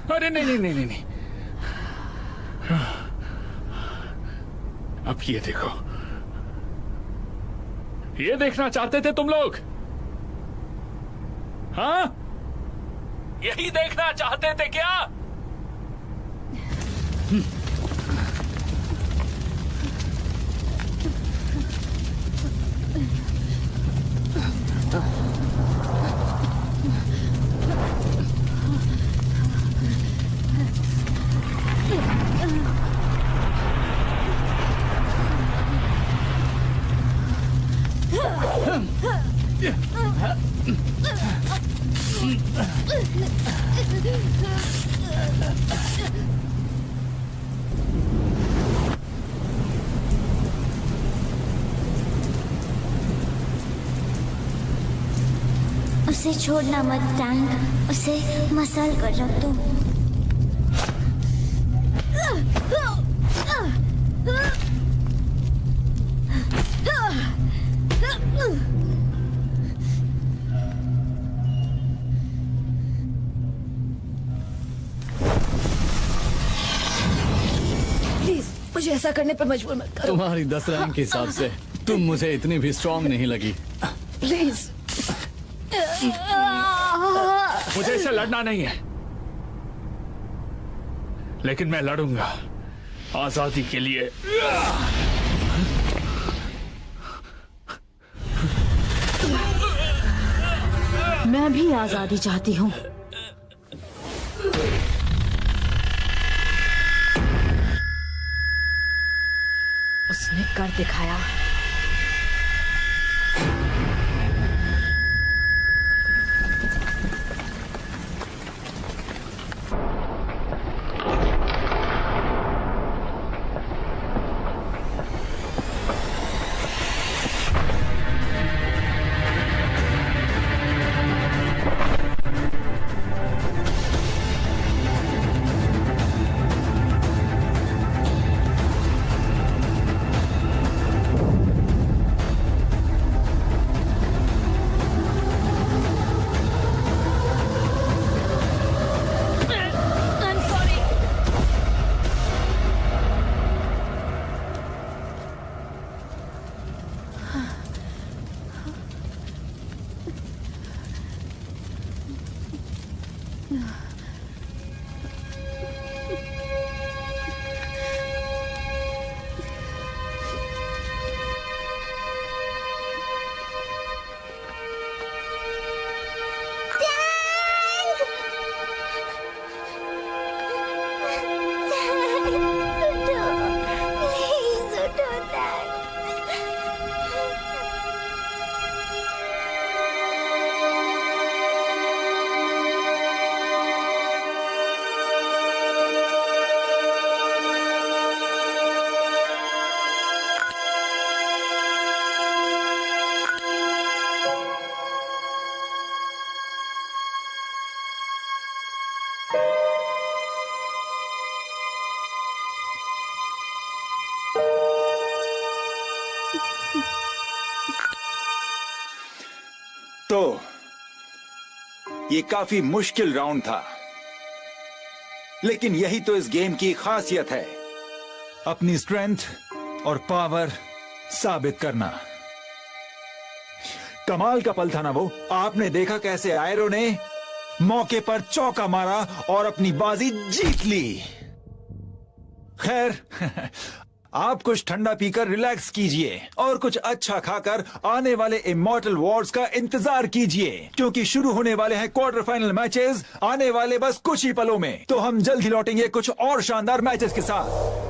अरे नहीं। अब ये देखो। ये देखना चाहते थे तुम लोग? हाँ? यही देखना चाहते थे क्या? उसे छोड़ना मत टैंक, उसे मसल कर रख दो। प्लीज मुझे ऐसा करने पर मजबूर मत करो। तुम्हारी 10 रैंक के हिसाब से तुम मुझे इतनी भी स्ट्रांग नहीं लगी। प्लीज। मुझे इससे लड़ना नहीं है, लेकिन मैं लड़ूंगा आजादी के लिए। मैं भी आजादी चाहती हूँ। उसने कर दिखाया। तो ये काफी मुश्किल राउंड था, लेकिन यही तो इस गेम की खासियत है। अपनी स्ट्रेंथ और पावर साबित करना। कमाल का पल था ना वो। आपने देखा कैसे आयरो ने मौके पर चौका मारा और अपनी बाजी जीत ली। खैर आप कुछ ठंडा पीकर रिलैक्स कीजिए और कुछ अच्छा खाकर आने वाले इमॉर्टल वॉर्स का इंतजार कीजिए, क्योंकि शुरू होने वाले हैं क्वार्टर फाइनल मैचेस आने वाले बस कुछ ही पलों में। तो हम जल्द ही लौटेंगे कुछ और शानदार मैचेस के साथ।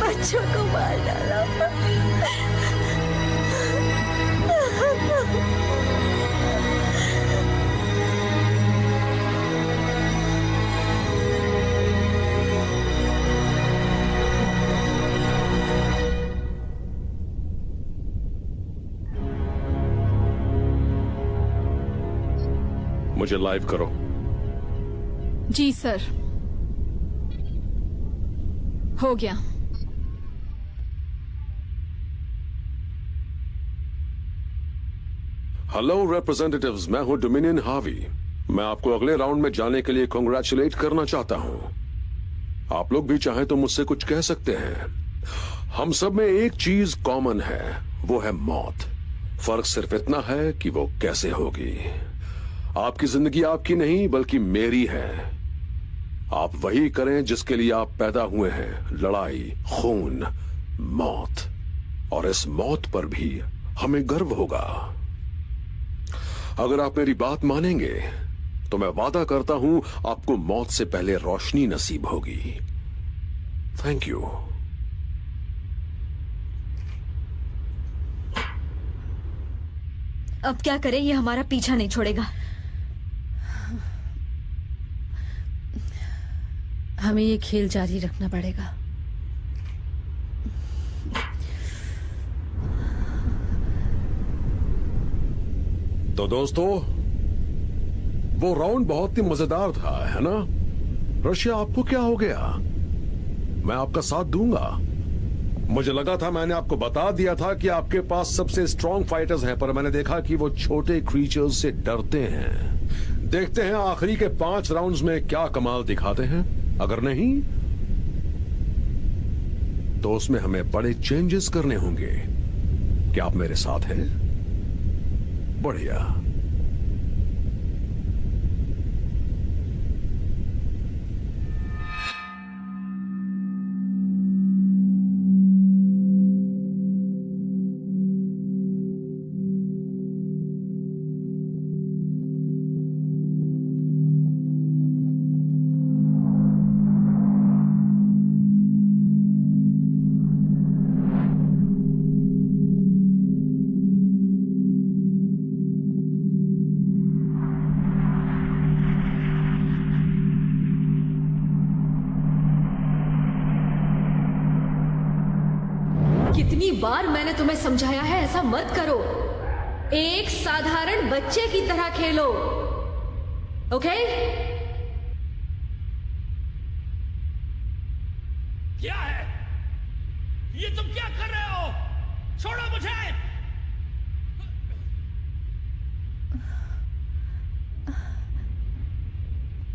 बच्चों को मार डाला। मुझे लाइव करो। जी सर, हो गया। हेलो रिप्रेजेंटेटिव्स, मैं हूं डोमिनियन हावी। मैं आपको अगले राउंड में जाने के लिए कांग्रेचुलेट करना चाहता हूं। आप लोग भी चाहें तो मुझसे कुछ कह सकते हैं। हम सब में एक चीज कॉमन है, वो है मौत। फर्क सिर्फ इतना है कि वो कैसे होगी। आपकी जिंदगी आपकी नहीं बल्कि मेरी है। आप वही करें जिसके लिए आप पैदा हुए हैं। लड़ाई, खून, मौत, और इस मौत पर भी हमें गर्व होगा। अगर आप मेरी बात मानेंगे तो मैं वादा करता हूं आपको मौत से पहले रोशनी नसीब होगी। Thank you. अब क्या करें, ये हमारा पीछा नहीं छोड़ेगा। हमें ये खेल जारी रखना पड़ेगा। तो दोस्तों, वो राउंड बहुत ही मजेदार था, है ना? रशिया, आपको क्या हो गया? मैं आपका साथ दूंगा। मुझे लगा था, मैंने आपको बता दिया था कि आपके पास सबसे स्ट्रांग फाइटर्स हैं, पर मैंने देखा कि वो छोटे क्रीचर्स से डरते हैं। देखते हैं आखिरी के 5 राउंड्स में क्या कमाल दिखाते हैं। अगर नहीं तो उसमें हमें बड़े चेंजेस करने होंगे। क्या आप मेरे साथ हैं? बढ़िया। कितनी बार मैंने तुम्हें समझाया है ऐसा मत करो। एक साधारण बच्चे की तरह खेलो, ओके? क्या है ये? तुम क्या कर रहे हो? छोड़ो मुझे।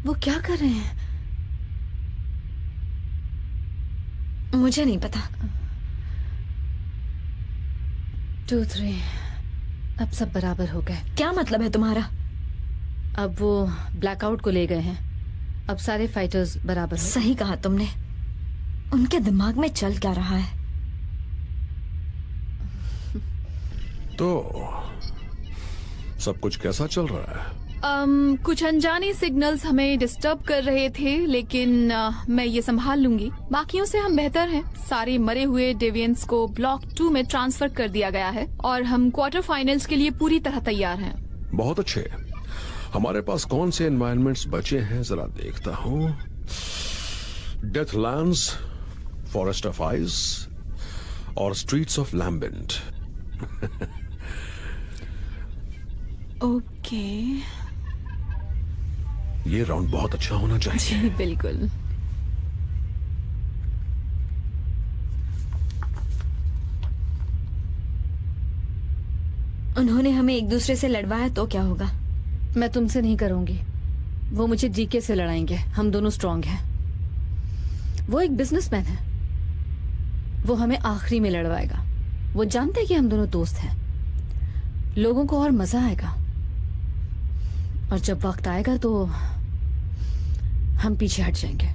वो क्या कर रहे हैं? मुझे नहीं पता। 2, 3 अब सब बराबर हो गए। क्या मतलब है तुम्हारा? अब वो ब्लैकआउट को ले गए हैं। अब सारे फाइटर्स बराबर हो। सही कहा तुमने। उनके दिमाग में चल क्या रहा है? तो सब कुछ कैसा चल रहा है? कुछ अनजाने सिग्नल्स हमें डिस्टर्ब कर रहे थे, लेकिन मैं ये संभाल लूंगी। बाकियों से हम बेहतर हैं। सारे मरे हुए डेवियंस को ब्लॉक 2 में ट्रांसफर कर दिया गया है और हम क्वार्टर फाइनल्स के लिए पूरी तरह तैयार हैं। बहुत अच्छे। हमारे पास कौन से एनवायरनमेंट्स बचे हैं जरा देखता हूँ। डेथलैंड्स, फॉरेस्ट ऑफ आइस और स्ट्रीट्स ऑफ लैम्बेंट। ओके। ये राउंड बहुत अच्छा होना चाहिए। जी बिल्कुल। उन्होंने हमें एक दूसरे से लड़वाया तो क्या होगा? मैं तुमसे नहीं करूंगी। वो मुझे जीके से लड़ाएंगे। हम दोनों स्ट्रांग हैं। वो एक बिजनेसमैन है। वो हमें आखिरी में लड़वाएगा। वो जानते हैं कि हम दोनों दोस्त हैं। लोगों को और मजा आएगा। और जब वक्त आएगा तो हम पीछे हट जाएंगे।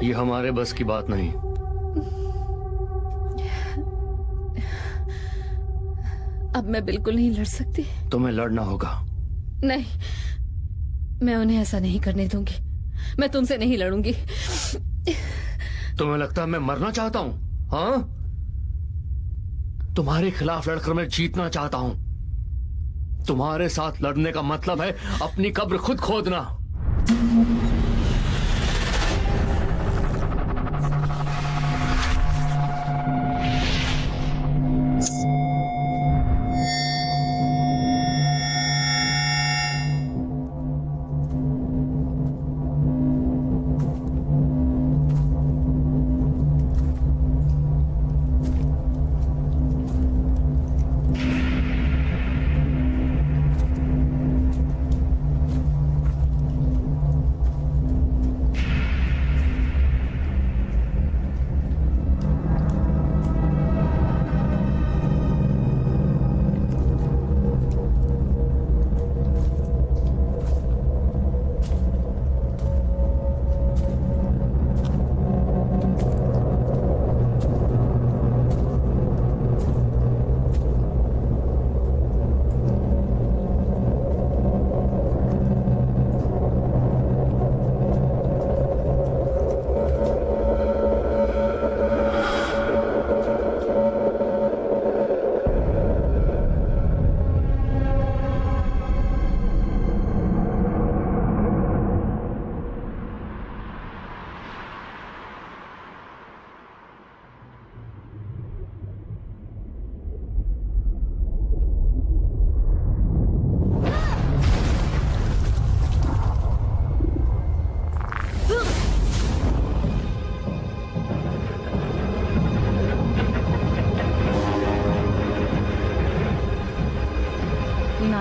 ये हमारे बस की बात नहीं। अब मैं बिल्कुल नहीं लड़ सकती। तुम्हें लड़ना होगा। नहीं, मैं उन्हें ऐसा नहीं करने दूंगी। मैं तुमसे नहीं लड़ूंगी। तुम्हें लगता है मैं मरना चाहता हूँ? हाँ, तुम्हारे खिलाफ लड़कर मैं जीतना चाहता हूँ। तुम्हारे साथ लड़ने का मतलब है अपनी कब्र खुद खोदना।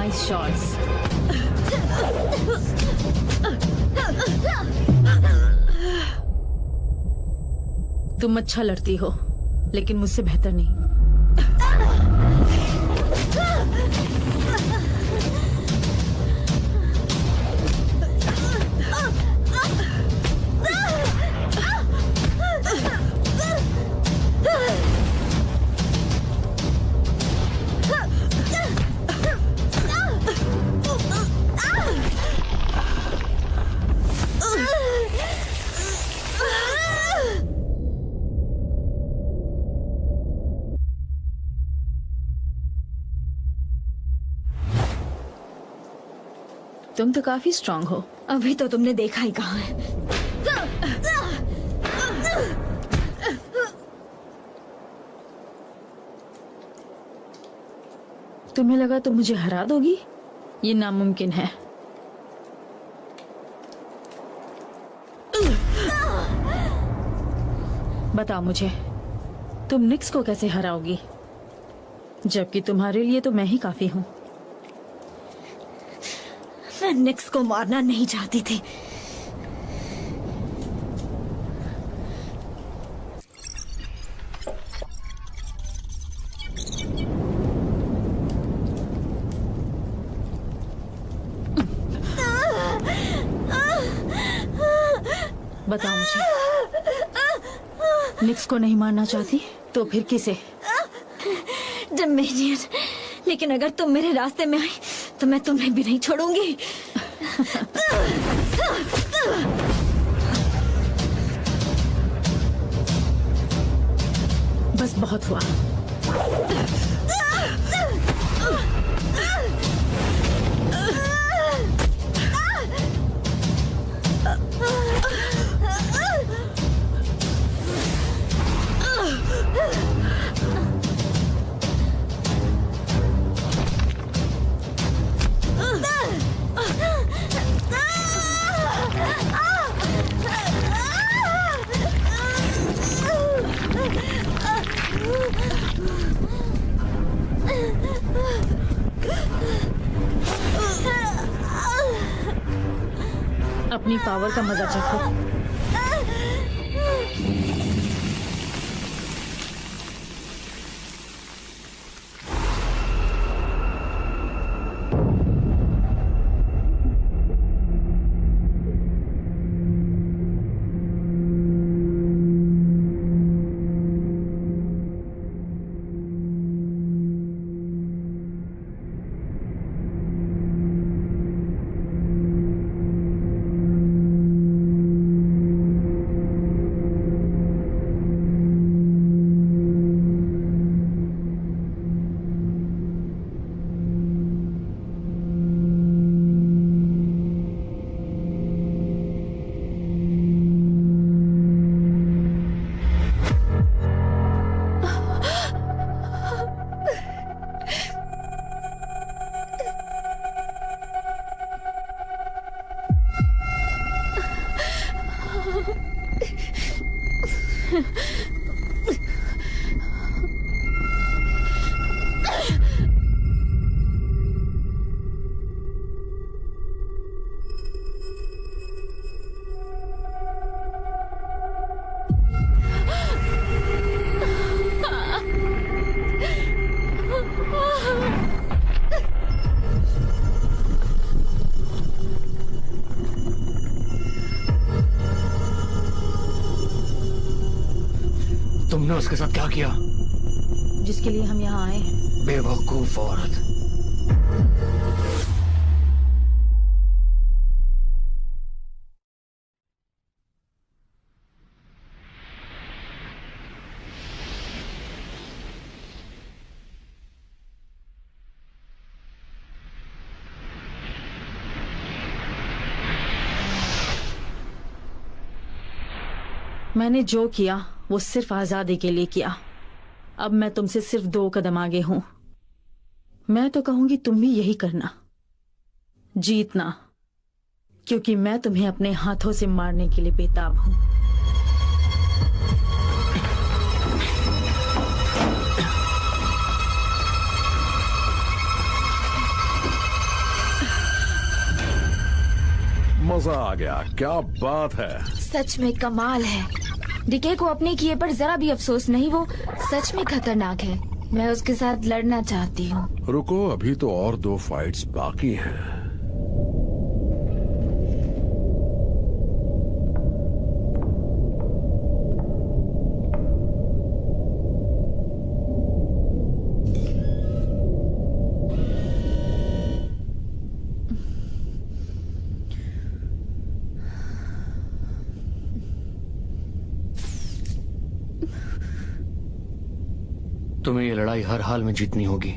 Nice shots. तुम अच्छा लड़ती हो, लेकिन मुझसे बेहतर नहीं। तुम तो काफी स्ट्रांग हो। अभी तो तुमने देखा ही कहाँ है। तुम्हें लगा तुम मुझे हरा दोगी? ये नामुमकिन है। बताओ मुझे, तुम निक्स को कैसे हराओगी? जबकि तुम्हारे लिए तो मैं ही काफी हूं। मैं निक्स को मारना नहीं चाहती थी। बताओ मुझे, निक्स को नहीं मारना चाहती तो फिर किसे? डोमिनियन। लेकिन अगर तुम मेरे रास्ते में आई तो मैं तुम्हें भी नहीं छोड़ूंगी। बस बहुत हुआ। अपनी पावर का मजा चखो। तुमने उसके साथ क्या किया? जिसके लिए हम यहाँ आए हैं। बेवकूफ औरत। मैंने जो किया वो सिर्फ आजादी के लिए किया। अब मैं तुमसे सिर्फ 2 कदम आगे हूं। मैं तो कहूंगी तुम भी यही करना, जीतना, क्योंकि मैं तुम्हें अपने हाथों से मारने के लिए बेताब हूं। मजा आ गया, क्या बात है। सच में कमाल है। डीके को अपने किए पर जरा भी अफसोस नहीं, वो सच में खतरनाक है। मैं उसके साथ लड़ना चाहती हूँ। रुको, अभी तो और 2 फाइट्स बाकी हैं। तुम्हें ये लड़ाई हर हाल में जीतनी होगी।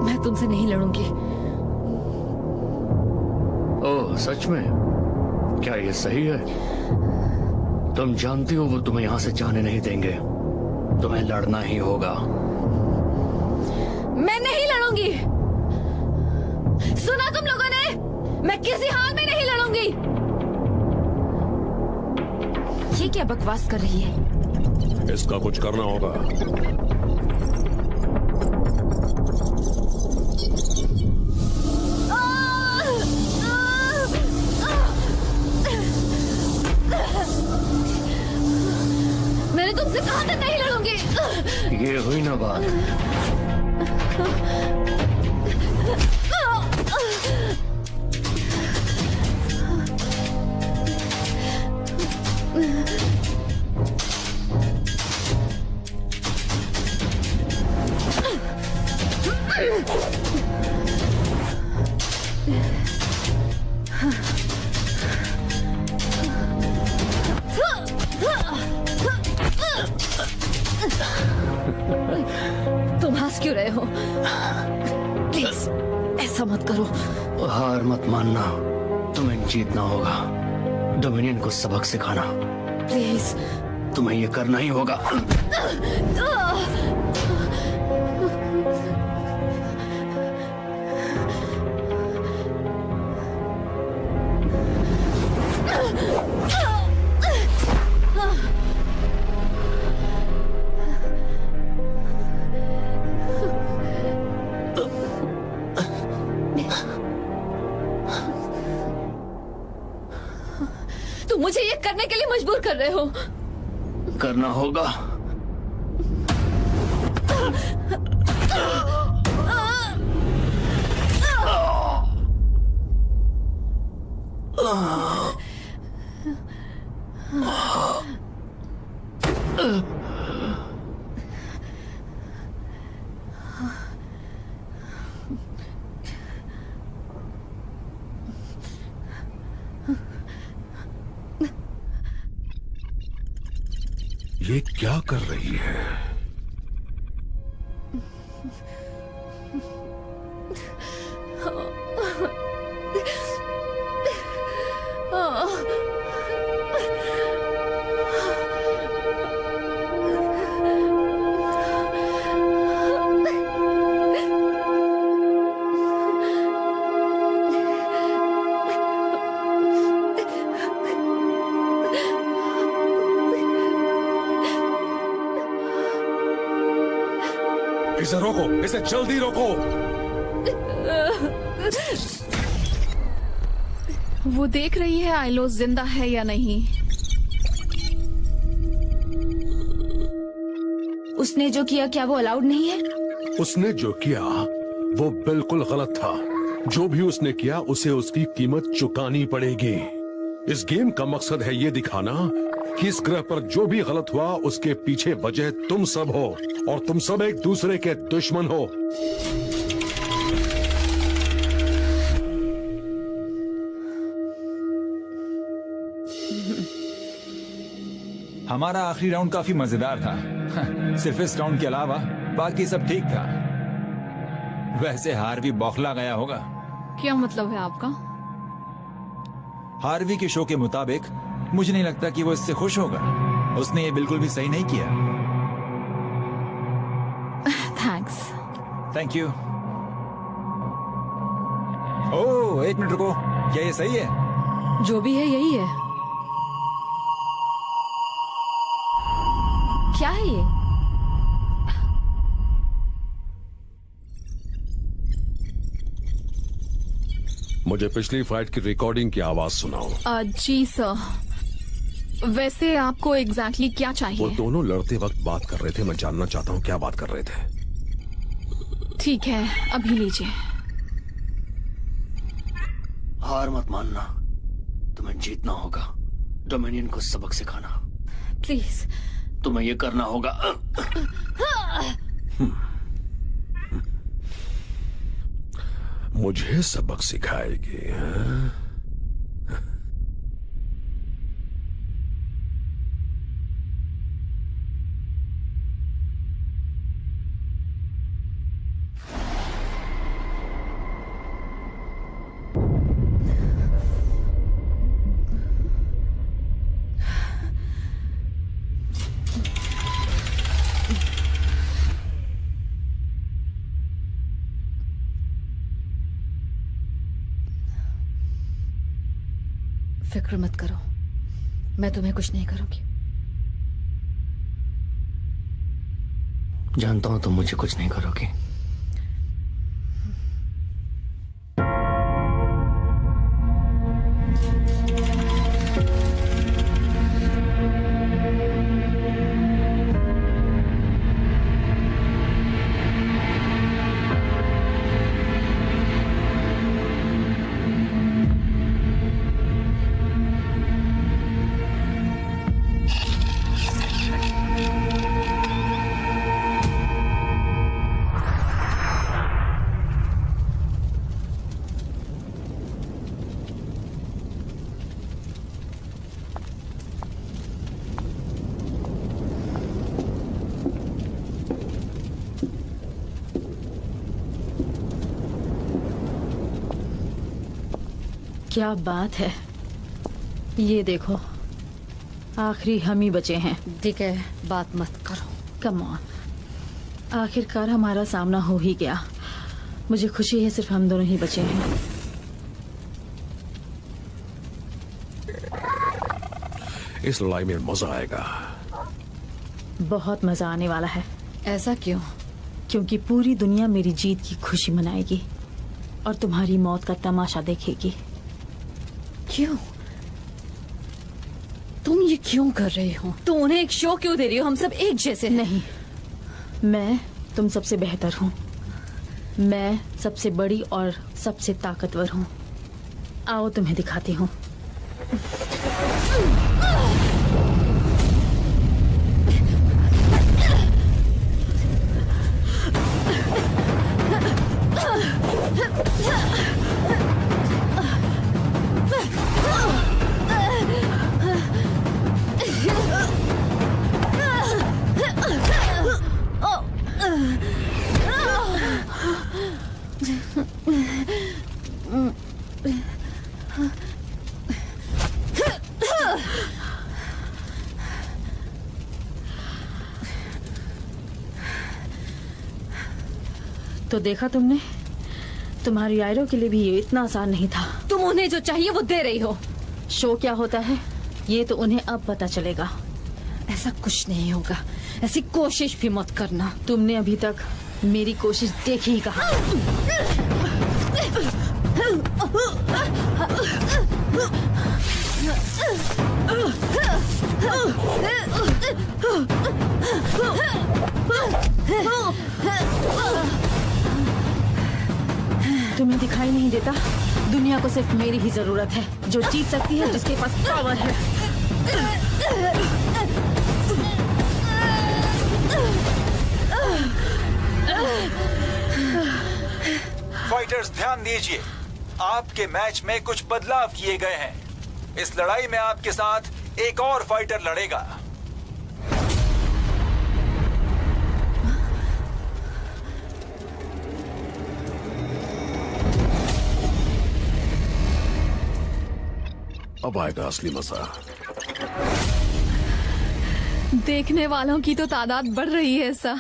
मैं तुमसे नहीं लड़ूंगी। ओह, सच में? क्या ये सही है? तुम जानती हो वो तुम्हें यहां से जाने नहीं देंगे। तुम्हें लड़ना ही होगा। मैं नहीं लड़ूंगी। सुना तुम लोगों ने? मैं किसी हाल में नहीं लड़ूंगी। ये क्या बकवास कर रही है? इसका कुछ करना होगा। मैंने तुमसे कहा था नहीं लड़ूंगी। ये हुई ना बात। तुम हंस क्यों रहे हो? प्लीज ऐसा मत करो। हार मत मानना, तुम्हें जीतना होगा। डोमिनियन को सबक सिखाना। प्लीज। तुम्हें ये करना ही होगा। तुम मुझे ये करने के लिए मजबूर कर रहे हो। करना होगा। ये क्या कर रही है? इसे रोको, इसे जल्दी रोको। वो देख रही है आइलो जिंदा है या नहीं। उसने जो किया क्या वो अलाउड नहीं है? उसने जो किया वो बिल्कुल गलत था। जो भी उसने किया उसे उसकी कीमत चुकानी पड़ेगी। इस गेम का मकसद है ये दिखाना कि इस ग्रह पर जो भी गलत हुआ उसके पीछे वजह तुम सब हो और तुम सब एक दूसरे के दुश्मन हो। हमारा आखिरी राउंड काफी मजेदार था। सिर्फ इस राउंड के अलावा बाकी सब ठीक था। वैसे हार्वी बौखला गया होगा। क्या मतलब है आपका? हार्वी के शो के मुताबिक मुझे नहीं लगता कि वो इससे खुश होगा। उसने ये बिल्कुल भी सही नहीं किया। थैंक्स। Thank you. हेलो, एक मिनट रुको, क्या ये सही है? जो भी है यही है। क्या है ये? मुझे पिछली फाइट की रिकॉर्डिंग की आवाज सुनाओ। जी सर। वैसे आपको एग्जैक्टली क्या चाहिए? वो दोनों लड़ते वक्त बात कर रहे थे, मैं जानना चाहता हूँ क्या बात कर रहे थे। ठीक है, अभी लीजिए। हार मत मानना, तुम्हें जीतना होगा। डोमिनियन को सबक सिखाना। प्लीज। तुम्हें ये करना होगा। मुझे सबक सिखाएगी, हाँ? फिक्र मत करो, मैं तुम्हें कुछ नहीं करूंगी। जानता हूं तुम मुझे कुछ नहीं करोगी। क्या बात है, ये देखो, आखिरी हम ही बचे हैं। ठीक है, बात मत करो। कम ऑन, आखिरकार हमारा सामना हो ही गया। मुझे खुशी है सिर्फ हम दोनों ही बचे हैं। इस लड़ाई में मजा आएगा। बहुत मजा आने वाला है। ऐसा क्यों? क्योंकि पूरी दुनिया मेरी जीत की खुशी मनाएगी और तुम्हारी मौत का तमाशा देखेगी। क्यों? तुम ये क्यों कर रही हो? तुम उन्हें एक शो क्यों दे रही हो? हम सब एक जैसे हैं। नहीं, मैं तुम सबसे बेहतर हूँ। मैं सबसे बड़ी और सबसे ताकतवर हूँ। आओ तुम्हें दिखाती हूँ। तो देखा तुमने, तुम्हारी आयरो के लिए भी ये इतना आसान नहीं था। तुम उन्हें जो चाहिए वो दे रही हो। शो क्या होता है ये तो उन्हें अब पता चलेगा। ऐसा कुछ नहीं होगा, ऐसी कोशिश भी मत करना। तुमने अभी तक मेरी कोशिश देखी ही कहा। तुम्हें दिखाई नहीं देता? दुनिया को सिर्फ मेरी ही जरूरत है, जो जीत सकती है, जिसके पास पावर है। फाइटर्स ध्यान दीजिए, आपके मैच में कुछ बदलाव किए गए हैं। इस लड़ाई में आपके साथ एक और फाइटर लड़ेगा। अब आएगा असली मजा। देखने वालों की तो तादाद बढ़ रही है सा।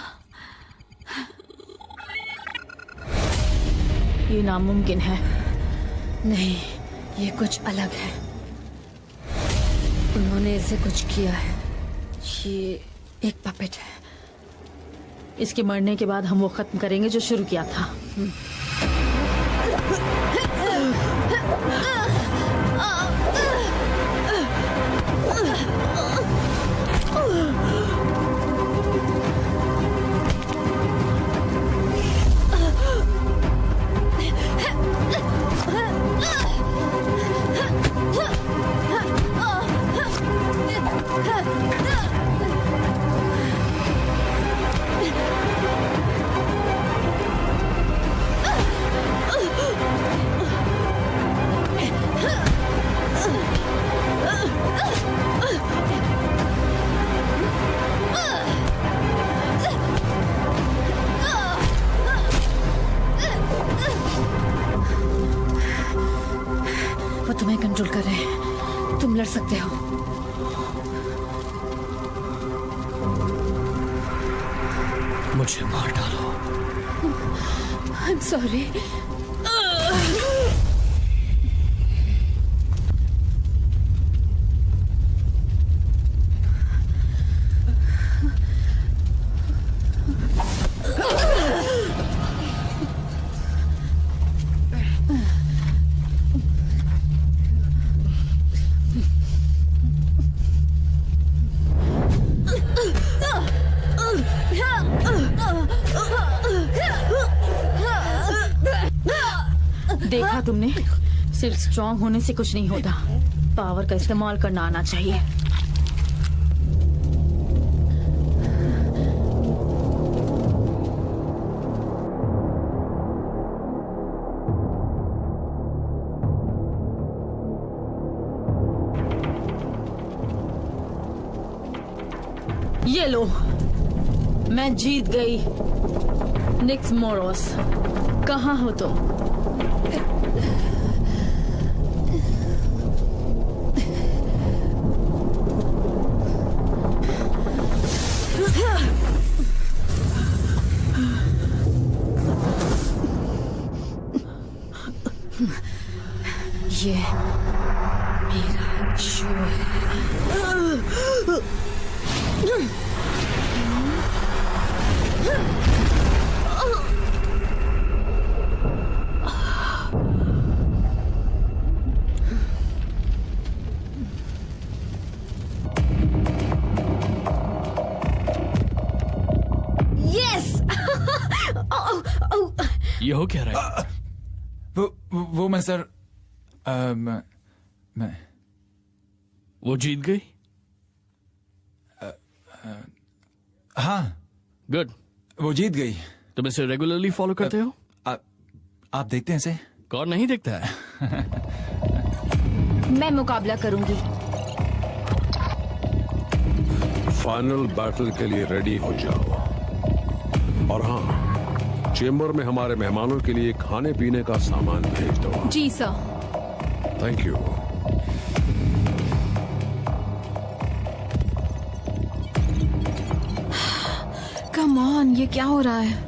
ये नामुमकिन है। नहीं, ये कुछ अलग है। उन्होंने इसे कुछ किया है। ये एक पपेट है। इसके मरने के बाद हम वो खत्म करेंगे जो शुरू किया था। वो तुम्हें कंट्रोल कर रहे हैं। तुम लड़ सकते हो। मुझे मार डालो। I'm sorry। देखा तुमने, सिर्फ स्ट्रांग होने से कुछ नहीं होता, पावर का इस्तेमाल करना आना चाहिए। ये लो, मैं जीत गई। निक्स मोरोस, कहाँ हो तुम? ये मेरा शो है। ये हो क्या रहा है? वो मैं सर मैं वो जीत गई? हाँ। गुड। वो जीत गई। तुम इसे रेगुलरली फॉलो करते हो? आप देखते हैं इसे? कौन नहीं देखता है? मैं मुकाबला करूंगी। फाइनल बैटल के लिए रेडी हो जाओ। और हाँ, चेंबर में हमारे मेहमानों के लिए खाने पीने का सामान भेज दो। जी sir. Thank you. Come on, ये क्या हो रहा है?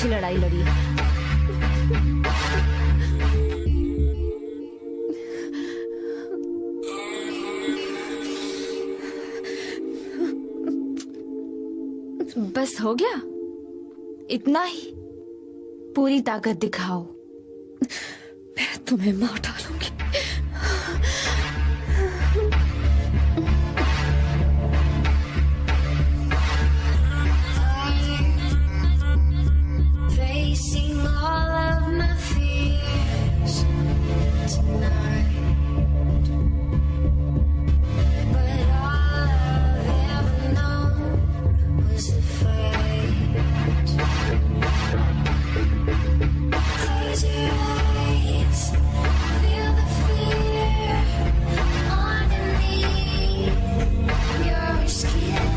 अच्छी लड़ाई लड़ी है। बस हो गया, इतना ही? पूरी ताकत दिखाओ। मैं तुम्हें मार डालूंगी। Facing all of my fears tonight, but all I've ever known was a fight. Close your eyes, feel the fear underneath your skin.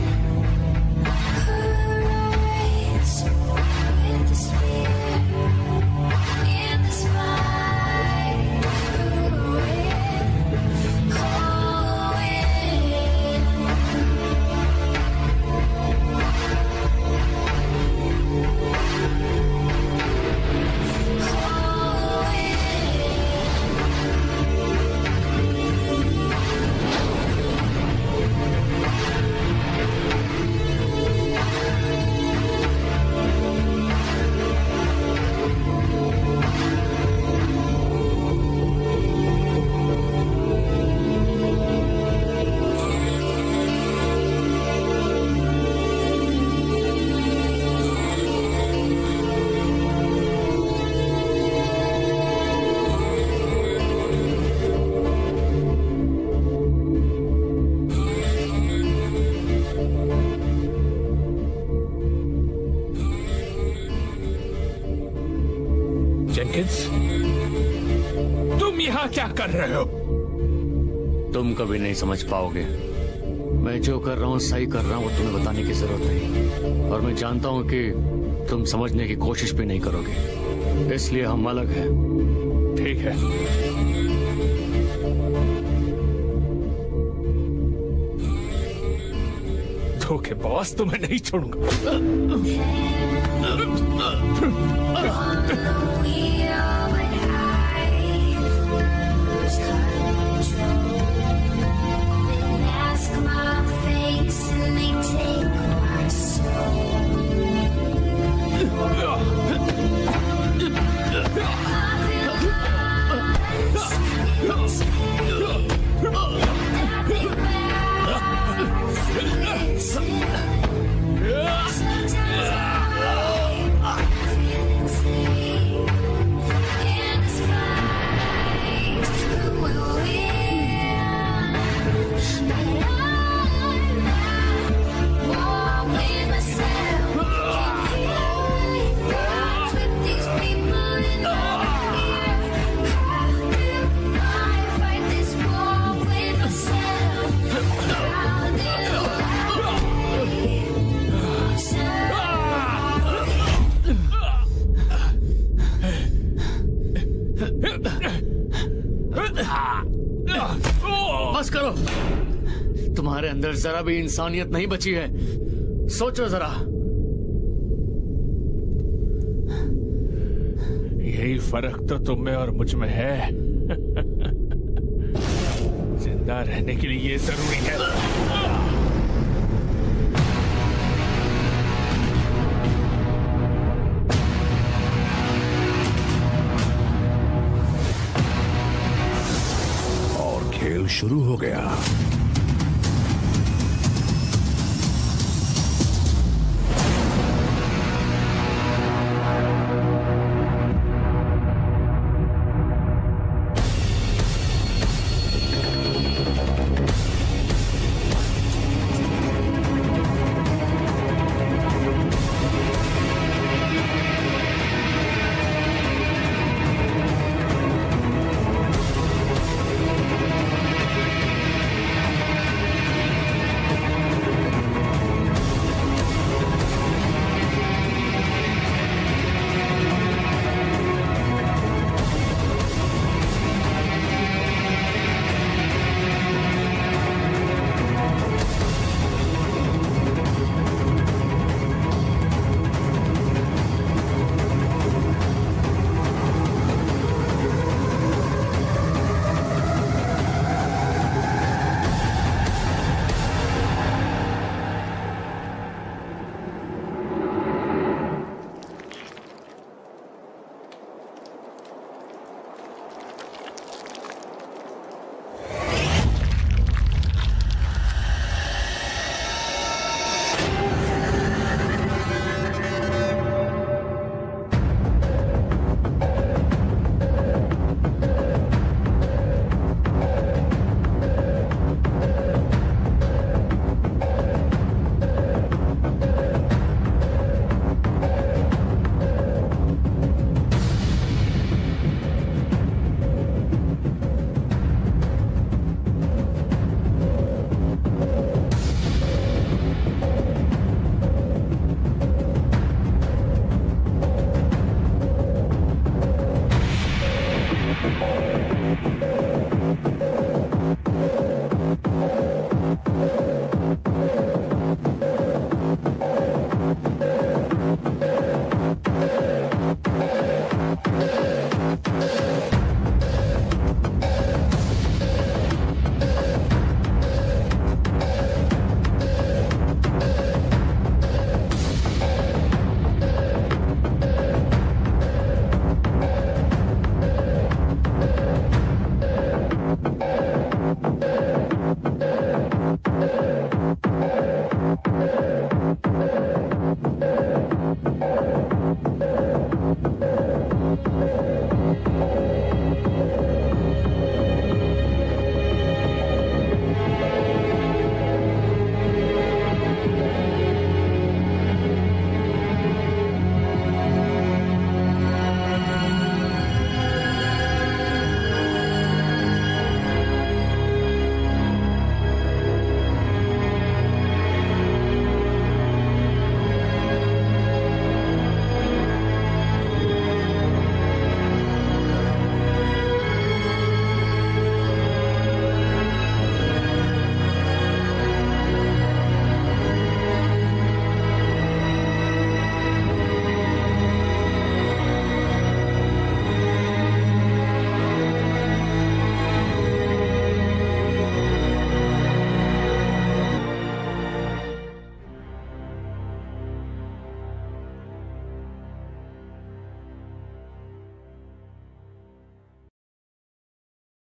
Arise with the in this fight, Jenkins, तुम यहाँ क्या कर रहे हो? तुम कभी नहीं समझ पाओगे। मैं जो कर रहा हूँ सही कर रहा हूँ, वो तुम्हें बताने की जरूरत नहीं। और मैं जानता हूँ कि तुम समझने की कोशिश भी नहीं करोगे, इसलिए हम अलग हैं। ठीक है, धोखेबाज, तुम्हें नहीं छोड़ूंगा। बस करो, तुम्हारे अंदर जरा भी इंसानियत नहीं बची है। सोचो जरा। यही फर्क तो तुम में और मुझ में है। जिंदा रहने के लिए ये जरूरी है। खेल शुरू हो गया।